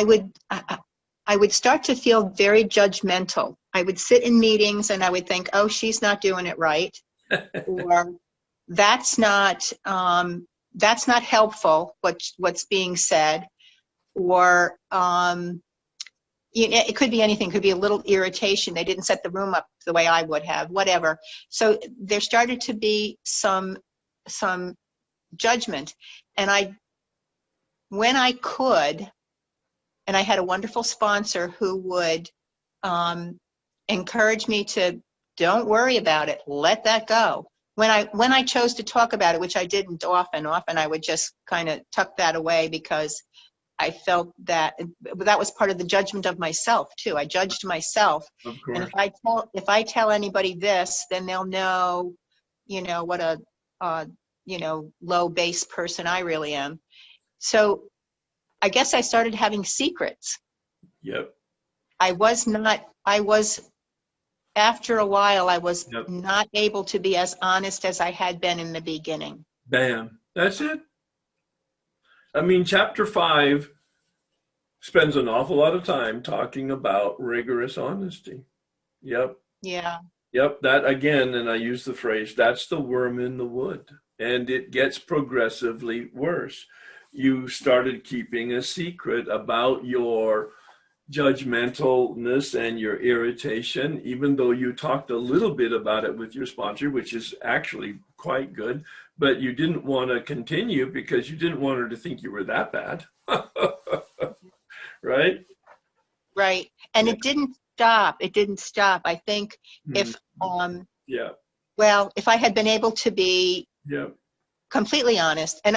would start to feel very judgmental. I would sit in meetings and I would think, oh, she's not doing it right, or that's not helpful, what's being said, or it could be anything. It could be a little irritation. They didn't set the room up the way I would have, whatever. So there started to be some judgment, and when I could, and I had a wonderful sponsor who would encourage me to, don't worry about it, let that go. When I chose to talk about it, which I didn't often I would just kind of tuck that away because I felt that was part of the judgment of myself too. I judged myself. Of course. And if I tell anybody this, then they'll know, what a low base person I really am. So I guess I started having secrets. Yep. After a while, I was not able to be as honest as I had been in the beginning. Bam. That's it. I mean, chapter 5 spends an awful lot of time talking about rigorous honesty. Yep. Yeah. Yep. That again, and I use the phrase, that's the worm in the wood. And it gets progressively worse. You started keeping a secret about your judgmentalness and your irritation, even though you talked a little bit about it with your sponsor, which is actually quite good, but you didn't want to continue because you didn't want her to think you were that bad. Right? Right. And it didn't stop. It didn't stop. I think if, yeah. well, if I had been able to be Yeah. completely honest, and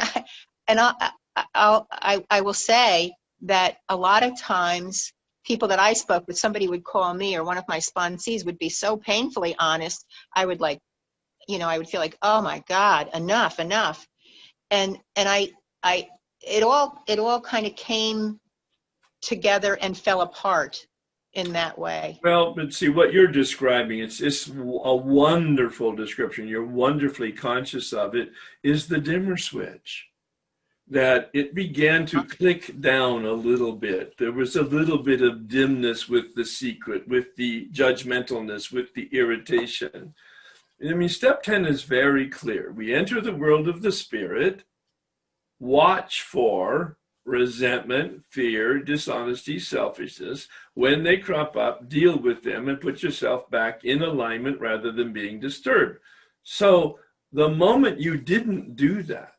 I will say that a lot of times people that I spoke with, somebody would call me or one of my sponsees would be so painfully honest. I would like, I would feel like, oh my God, enough. And it all kind of came together and fell apart in that way. Well, but see what you're describing, it's a wonderful description. You're wonderfully conscious of it, is the dimmer switch. That it began to click down a little bit. There was a little bit of dimness with the secret, with the judgmentalness, with the irritation. I mean, step 10 is very clear. We enter the world of the spirit, watch for resentment, fear, dishonesty, selfishness. When they crop up, deal with them and put yourself back in alignment rather than being disturbed. So the moment you didn't do that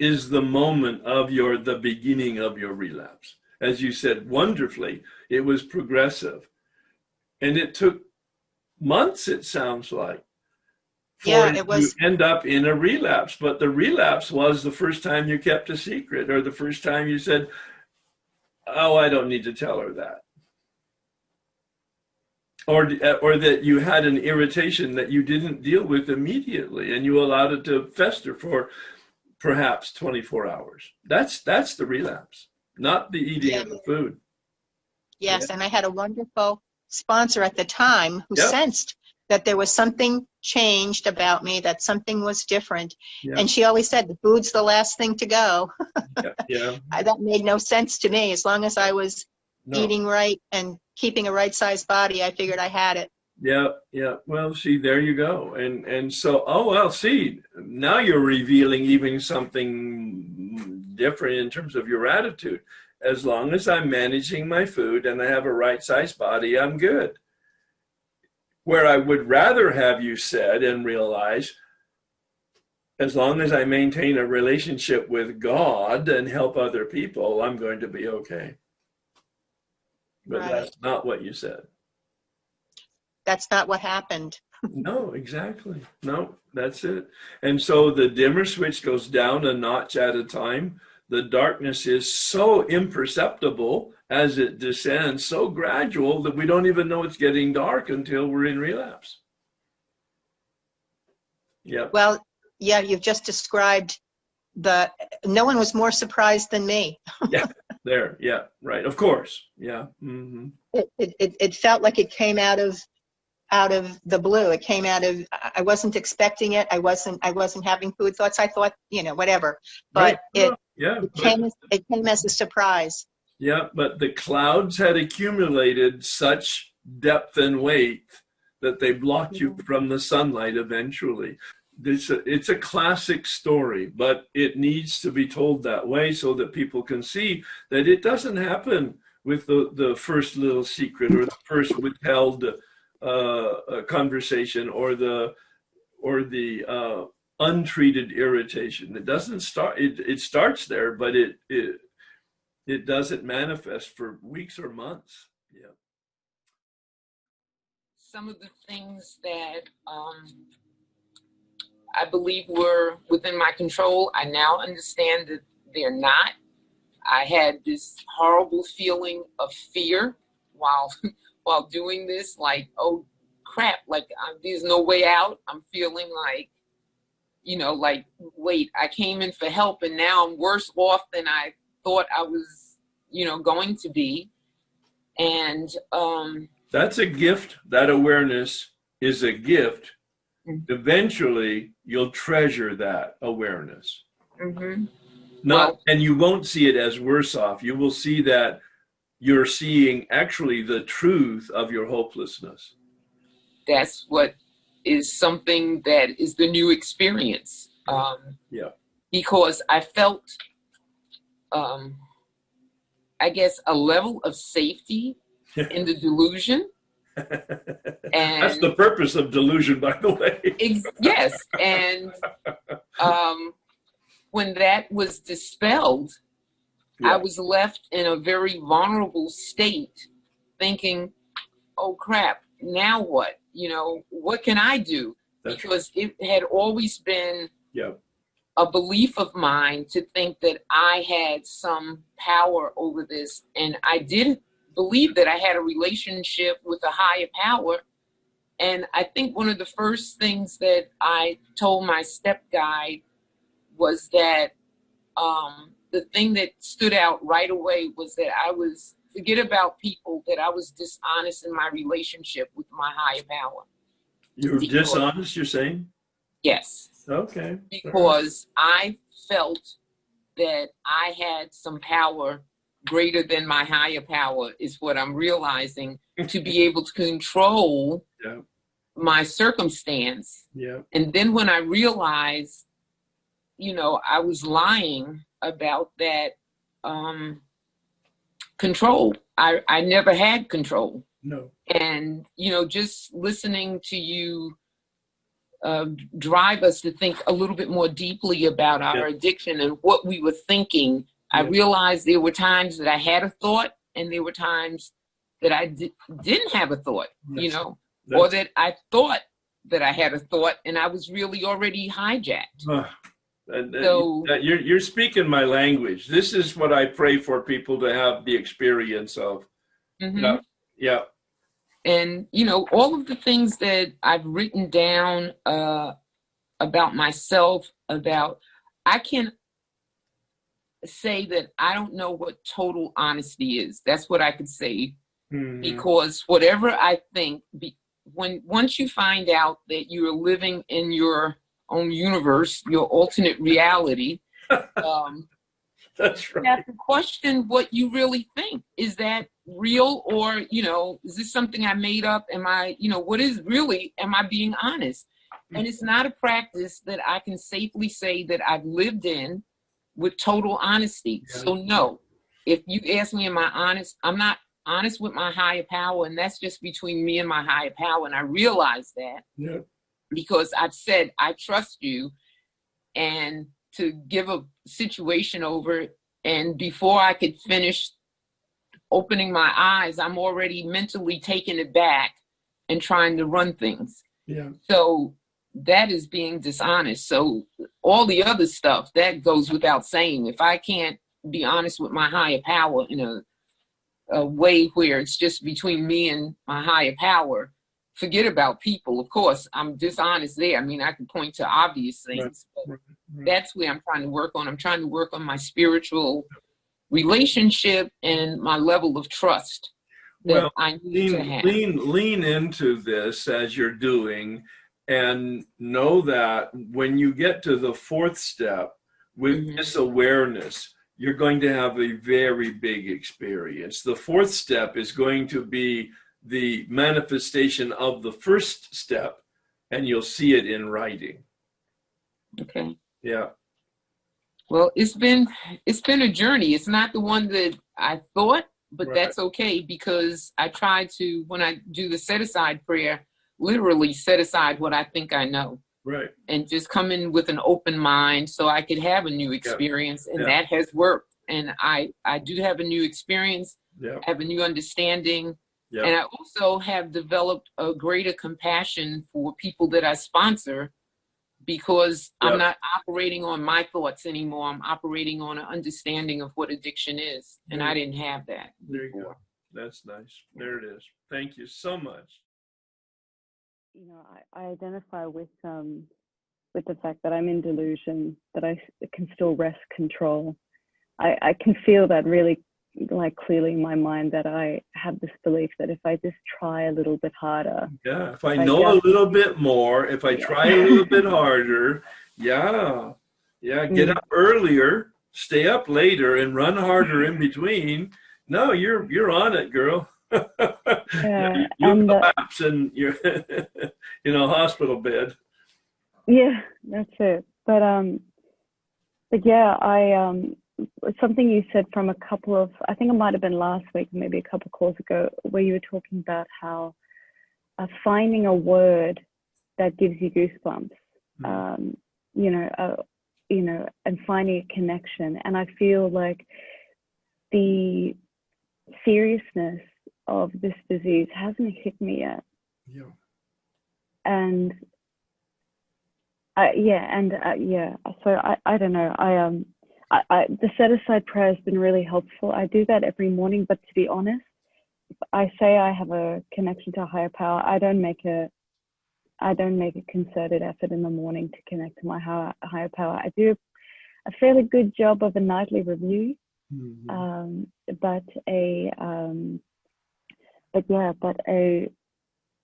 is the moment of the beginning of your relapse. As you said wonderfully, it was progressive. And it took months, it sounds like, for it was to end up in a relapse. But the relapse was the first time you kept a secret, or the first time you said, oh, I don't need to tell her that. Or that you had an irritation that you didn't deal with immediately and you allowed it to fester for perhaps 24 hours. That's the relapse, not the eating of the food. Yes, and I had a wonderful sponsor at the time who sensed that there was something changed about me, that something was different. And she always said, the food's the last thing to go. That made no sense to me. As long as I was eating right and keeping a right-sized body, I figured I had it. Yeah. Well, see, there you go. And so, see, now you're revealing even something different in terms of your attitude. As long as I'm managing my food and I have a right-sized body, I'm good. Where I would rather have you said and realize, as long as I maintain a relationship with God and help other people, I'm going to be okay. But that's not what you said. That's not what happened. No, exactly. No, that's it. And so the dimmer switch goes down a notch at a time. The darkness is so imperceptible as it descends, so gradual that we don't even know it's getting dark until we're in relapse. Yeah. Well, yeah, you've just described no one was more surprised than me. Yeah, right. Of course. Yeah. Mm-hmm. It felt like it came out of the blue. It came out of, I wasn't expecting it. I wasn't having food thoughts. I thought, whatever, but it came as a surprise. Yeah. But the clouds had accumulated such depth and weight that they blocked you from the sunlight eventually. It's a classic story, but it needs to be told that way so that people can see that it doesn't happen with the first little secret or the first withheld conversation or the untreated irritation. It doesn't start. It starts there, but it doesn't manifest for weeks or months. Yeah. Some of the things that I believe were within my control, I now understand that they're not. I had this horrible feeling of fear while doing this, like, oh crap, like there's no way out. I'm feeling like, like, wait, I came in for help and now I'm worse off than I thought I was, going to be. And that's a gift. That awareness is a gift. Eventually, you'll treasure that awareness. Mm-hmm. And you won't see it as worse off. You will see that you're seeing actually the truth of your hopelessness. That's what is something that is the new experience. Because I felt, I guess, a level of safety in the delusion. And that's the purpose of delusion, by the way. Yes. And when that was dispelled, I was left in a very vulnerable state thinking, oh crap, now what? You know, what can I do? Because it had always been a belief of mine to think that I had some power over this. And I didn't believe that I had a relationship with a higher power. And I think one of the first things that I told my step guide was that the thing that stood out right away was that forget about people, that I was dishonest in my relationship with my higher power. You're dishonest, you're saying? Yes. Okay. Because I felt that I had some power greater than my higher power, is what I'm realizing, to be able to control my circumstance. And then when I realized, you know, I was lying about that control. I never had control. No. And, you know, just listening to you drive us to think a little bit more deeply about our addiction and what we were thinking. I realized there were times that I had a thought and there were times that I didn't have a thought, you know, or that I thought that I had a thought and I was really already hijacked. So you're speaking my language. This is what I pray for people to have the experience of. Yeah. And, you know, all of the things that I've written down about myself, I can say that I don't know what total honesty is. That's what I could say. Because whatever I think, once you find out that you're living in your own universe, your alternate reality, that's right. You have to question what you really think. Is that real, or, you know, is this something I made up? Am I, you know, what is really, am I being honest? And it's not a practice that I can safely say that I've lived in with total honesty. So no, if you ask me, am I honest? I'm not honest with my higher power, and that's just between me and my higher power. And I realize that because I've said, I trust you, and to give a situation over, and before I could finish opening my eyes, I'm already mentally taking it back and trying to run things. So that is being dishonest. So all the other stuff, that goes without saying. If I can't be honest with my higher power in a way where it's just between me and my higher power, forget about people. Of course, I'm dishonest there. I mean, I can point to obvious things, but that's where I'm trying to work on. I'm trying to work on my spiritual relationship and my level of trust that I need to have. Lean into this as you're doing, and know that when you get to the fourth step with this awareness, you're going to have a very big experience. The fourth step is going to be the manifestation of the first step, and you'll see it in writing. Okay. Yeah. Well, it's been a journey. It's not the one that I thought, but that's okay, because I try to, when I do the set aside prayer, literally set aside what I think I know. Right. And just come in with an open mind so I could have a new experience. And that has worked. And I do have a new experience. I have a new understanding. And I also have developed a greater compassion for people that I sponsor, because I'm not operating on my thoughts anymore. I'm operating on an understanding of what addiction is. And I didn't have that before. There you go. That's nice. There it is. Thank you so much. You know, I identify with the fact that I'm in delusion, that I can still wrest control. I can feel that really, like, clearly in my mind, that I have this belief that if I just try a little bit harder. If I know a little bit more, if I try a little bit harder, get up earlier, stay up later, and run harder in between. No, you're on it, girl. You'll collapse and you're in a hospital bed. Yeah, that's it. But yeah, something you said from a couple of, I think it might have been last week, maybe a couple of calls ago, where you were talking about how finding a word that gives you goosebumps, and finding a connection. And I feel like the seriousness of this disease hasn't hit me yet. Yeah. And so I don't know. The set aside prayer has been really helpful. I do that every morning, but to be honest, if I say I have a connection to a higher power, I don't make a concerted effort in the morning to connect to my higher power. I do a fairly good job of a nightly review,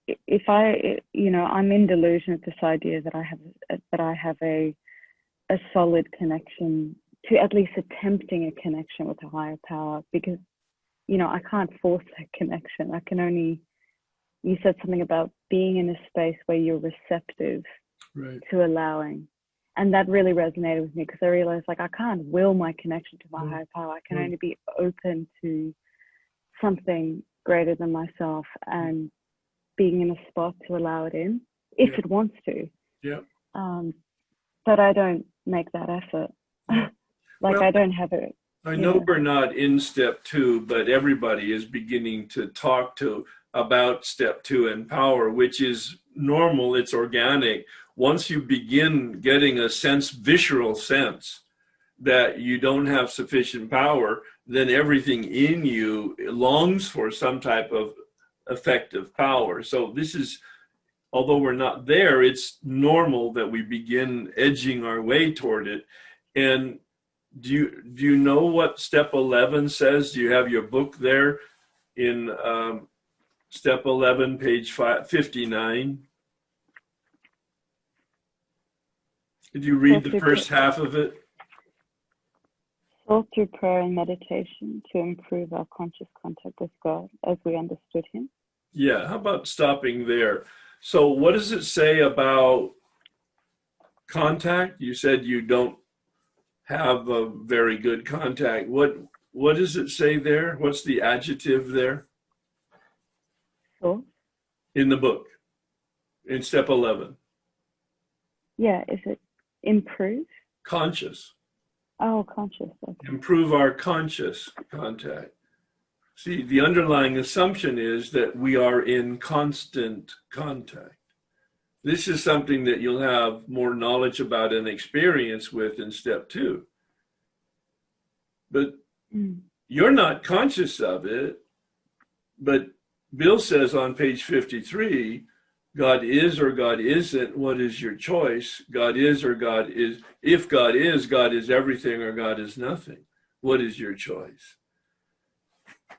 if I, I'm in delusion with this idea that I have a solid connection to, at least attempting a connection with a higher power, because I can't force that connection. I can only. You said something about being in a space where you're receptive to allowing, and that really resonated with me, because I realized, like, I can't will my connection to my higher power. I can only be open to something greater than myself and being in a spot to allow it in if it wants to. Yeah. But I don't make that effort. I don't have it. I know we're not in step 2, but everybody is beginning to talk about step 2 and power, which is normal. It's organic. Once you begin getting a visceral sense that you don't have sufficient power, then everything in you longs for some type of effective power. So this is, although we're not there, it's normal that we begin edging our way toward it. And do you know what step 11 says? Do you have your book there in step 11, page 59? Did you read the first half of it? Sought through prayer and meditation to improve our conscious contact with God as we understood Him. Yeah, how about stopping there? So what does it say about contact? You said you don't have a very good contact. What does it say there? What's the adjective there? So? In the book, in step 11. Yeah, is it improve? Conscious. Oh, conscious. Okay. Improve our conscious contact. See, the underlying assumption is that we are in constant contact. This is something that you'll have more knowledge about and experience with in step 2. But you're not conscious of it. But Bill says on page 53, God is or God isn't, what is your choice? God is or God is. If God is everything or God is nothing. What is your choice?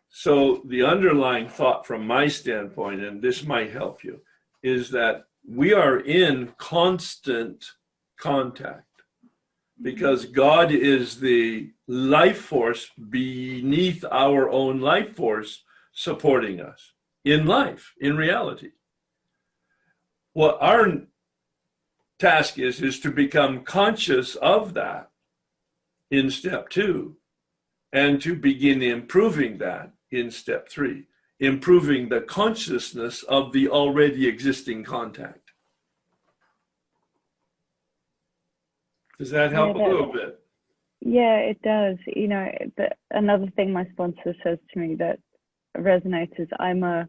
So the underlying thought from my standpoint, and this might help you, is that we are in constant contact because God is the life force beneath our own life force supporting us in life, in reality. What our task is to become conscious of that in step 2 and to begin improving that in step 3, improving the consciousness of the already existing contact. Does that help a little bit? Yeah, it does. Another thing my sponsor says to me that resonates is I'm a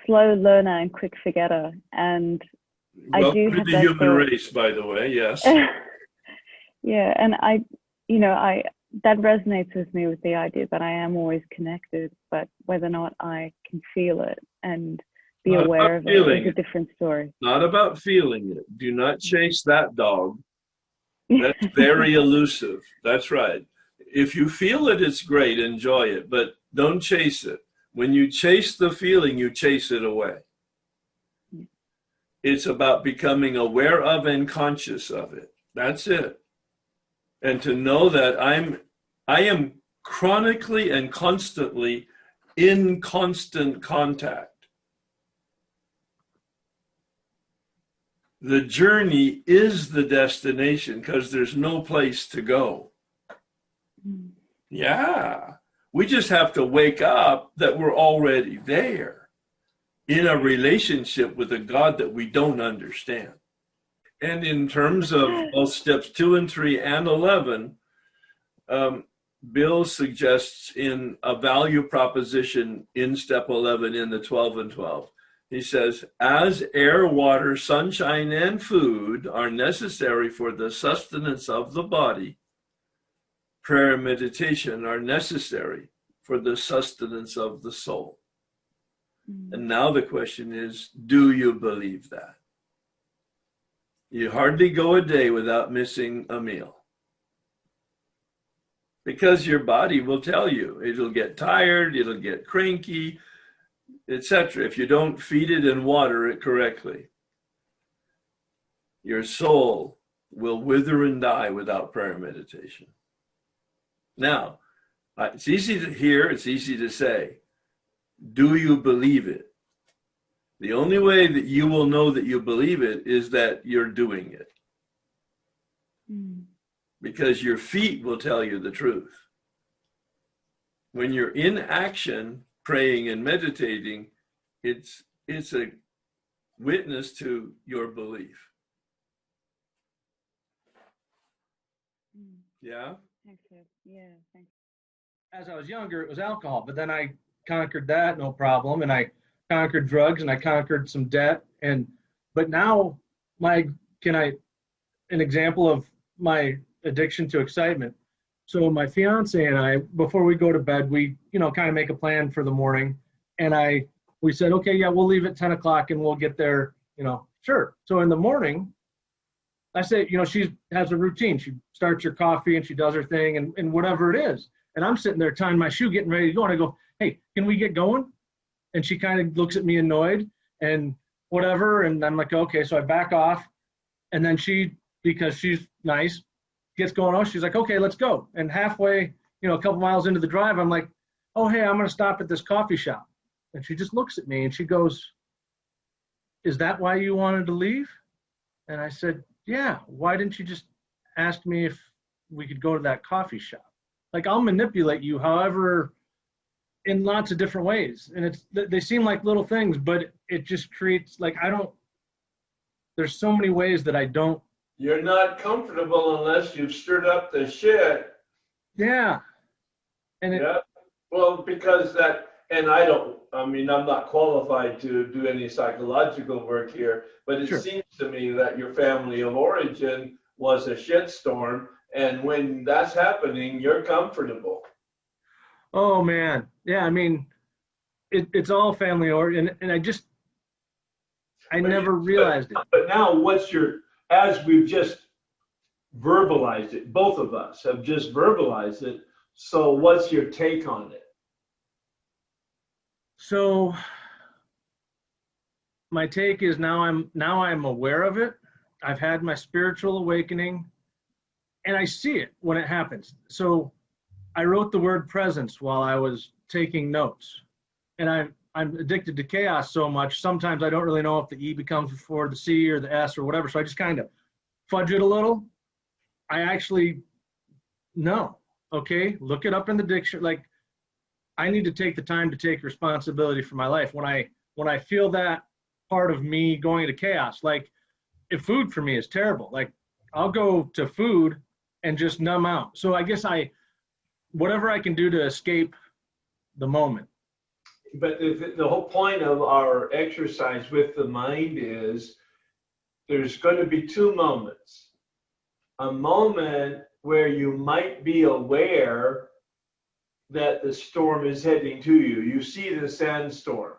slow learner and quick forgetter, and Welcome I do to have the that human thought. race, by the way. Yes. Yeah, and that resonates with me with the idea that I am always connected, but whether or not I can feel it and be Not aware about of it feeling is a different story. Not about feeling it. Do not chase that dog. That's very elusive. That's right. If you feel it, it's great. Enjoy it, but don't chase it. When you chase the feeling, you chase it away. It's about becoming aware of and conscious of it. That's it. And to know that I am chronically and constantly in constant contact. The journey is the destination because there's no place to go. Yeah. We just have to wake up that we're already there in a relationship with a God that we don't understand. And in terms of both steps 2 and 3 and 11, Bill suggests in a value proposition in step 11 in the 12 and 12. He says, as air, water, sunshine, and food are necessary for the sustenance of the body, prayer and meditation are necessary for the sustenance of the soul. And now the question is, do you believe that? You hardly go a day without missing a meal. Because your body will tell you. It'll get tired, it'll get cranky, etc. if you don't feed it and water it correctly. Your soul will wither and die without prayer and meditation. Now, it's easy to hear, it's easy to say. Do you believe it? The only way that you will know that you believe it is that you're doing it. Because your feet will tell you the truth. When you're in action, praying and meditating, it's a witness to your belief. Yeah? Thanks, Ed. Yeah, thanks. As I was younger, it was alcohol, but then I conquered that, no problem, and I conquered drugs, and I conquered some debt, but now an example of my addiction to excitement. So my fiance and I, before we go to bed, we kind of make a plan for the morning, and we said, okay, yeah, we'll leave at 10 o'clock and we'll get there, sure. So in the morning, I say, she has a routine. She starts her coffee and she does her thing and whatever it is. And I'm sitting there tying my shoe, getting ready to go. And I go, hey, can we get going? And she kind of looks at me annoyed and whatever. And I'm like, okay. So I back off. And then she, because she's nice, gets going on. She's like, okay, let's go. And halfway, a couple miles into the drive, I'm like, oh, hey, I'm going to stop at this coffee shop. And she just looks at me and she goes, is that why you wanted to leave? And I said, yeah, why didn't you just ask me if we could go to that coffee shop? Like, I'll manipulate you however, in lots of different ways. And they seem like little things, but it just creates, there's so many ways that I don't. You're not comfortable unless you've stirred up the shit. Yeah. Yeah. Well, because I'm not qualified to do any psychological work here, but it seems to me that your family of origin was a shitstorm, and when that's happening, you're comfortable. Oh man, yeah. It's all family origin, and I never realized it. But now, as we've just verbalized it, both of us have just verbalized it. So, what's your take on it? So my take is now I'm aware of it. I've had my spiritual awakening and I see it when it happens. So I wrote the word presence while I was taking notes, and I'm addicted to chaos so much. Sometimes I don't really know if the E becomes before the C or the S or whatever. So I just kind of fudge it a little. I actually know. Okay. Look it up in the dictionary. I need to take the time to take responsibility for my life. When I feel that part of me going to chaos, if food for me is terrible, I'll go to food and just numb out. So I guess whatever I can do to escape the moment. But the whole point of our exercise with the mind is there's going to be two moments. A moment where you might be aware that the storm is heading to you. You see the sandstorm.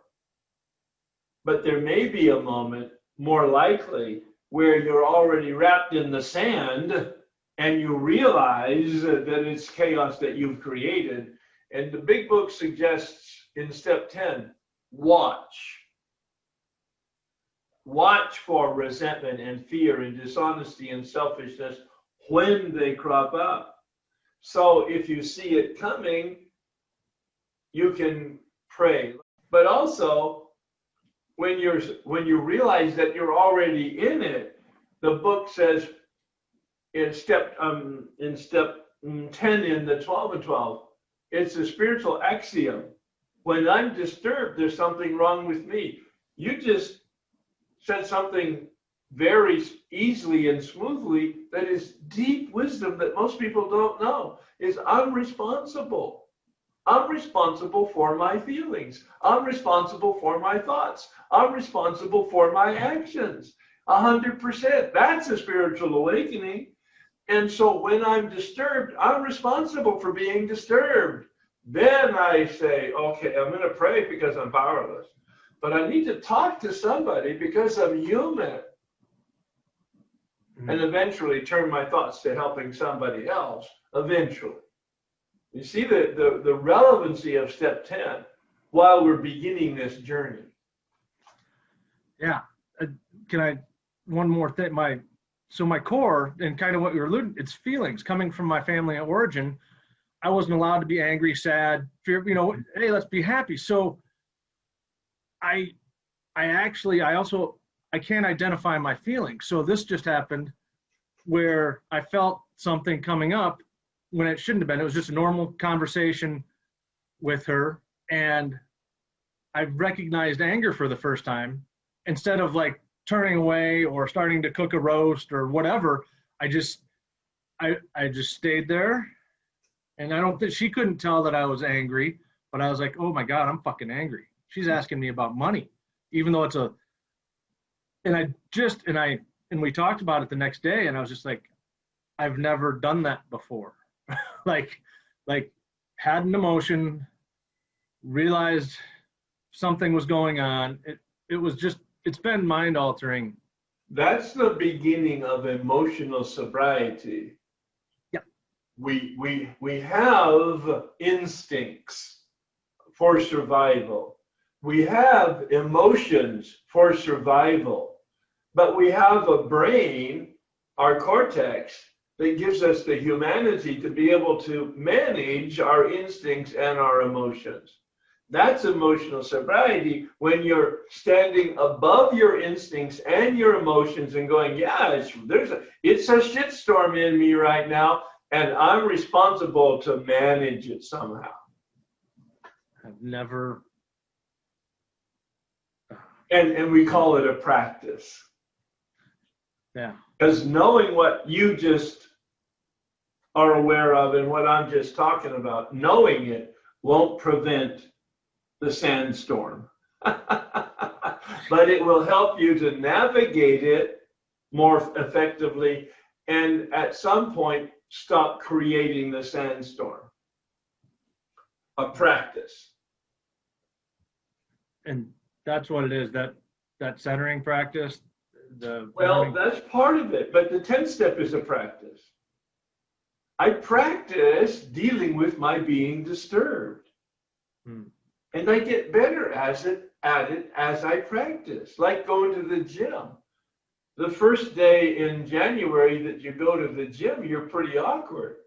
But there may be a moment, more likely, where you're already wrapped in the sand and you realize that it's chaos that you've created. And the big book suggests in step 10, watch. Watch for resentment and fear and dishonesty and selfishness when they crop up. So if you see it coming, you can pray. But also, when you realize that you're already in it, the book says in step 10 in the 12 and 12, it's a spiritual axiom. When I'm disturbed, there's something wrong with me. You just said something very easily and smoothly, that is deep wisdom that most people don't know, is I'm responsible. I'm responsible for my feelings. I'm responsible for my thoughts. I'm responsible for my actions. 100%. That's a spiritual awakening. And so when I'm disturbed, I'm responsible for being disturbed. Then I say, okay, I'm going to pray because I'm powerless. But I need to talk to somebody because I'm human. And eventually turn my thoughts to helping somebody else, eventually. You see the relevancy of step 10 while we're beginning this journey. Yeah. One more thing, my core and kind of what you're alluding, it's feelings coming from my family of origin. I wasn't allowed to be angry, sad, fear, hey, let's be happy. So I can't identify my feelings. So this just happened where I felt something coming up when it shouldn't have been. It was just a normal conversation with her. And I recognized anger for the first time. Instead of like turning away or starting to cook a roast or whatever, I just stayed there. And I don't think she couldn't tell that I was angry, but I was like, oh my God, I'm fucking angry. She's asking me about money, even though and we talked about it the next day, and I was just like, I've never done that before. like had an emotion, realized something was going on. It's been mind altering. That's the beginning of emotional sobriety. Yeah. We have instincts for survival. We have emotions for survival, but we have a brain, our cortex, that gives us the humanity to be able to manage our instincts and our emotions. That's emotional sobriety, when you're standing above your instincts and your emotions and going, yeah, it's a shitstorm in me right now, and I'm responsible to manage it somehow. I've never. And we call it a practice. Yeah. Because knowing what you just are aware of and what I'm just talking about, knowing it won't prevent the sandstorm. But it will help you to navigate it more effectively and at some point stop creating the sandstorm. A practice. And that's what it is, that centering practice. That's part of it, but the 10th step is a practice. I practice dealing with my being disturbed. And I get better at it as I practice, like going to the gym. The first day in January that you go to the gym, you're pretty awkward.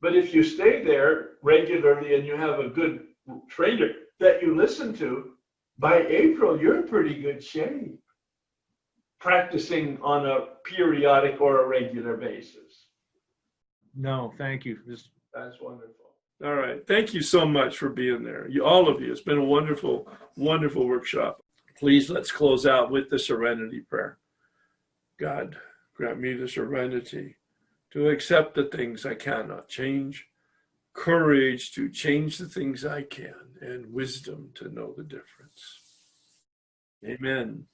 But if you stay there regularly and you have a good trainer that you listen to, by April, you're in pretty good shape, practicing on a periodic or a regular basis. No, thank you. That's wonderful. All right. Thank you so much for being there. All of you. It's been a wonderful, wonderful workshop. Please, let's close out with the serenity prayer. God, grant me the serenity to accept the things I cannot change, courage to change the things I can, and wisdom to know the difference. Amen.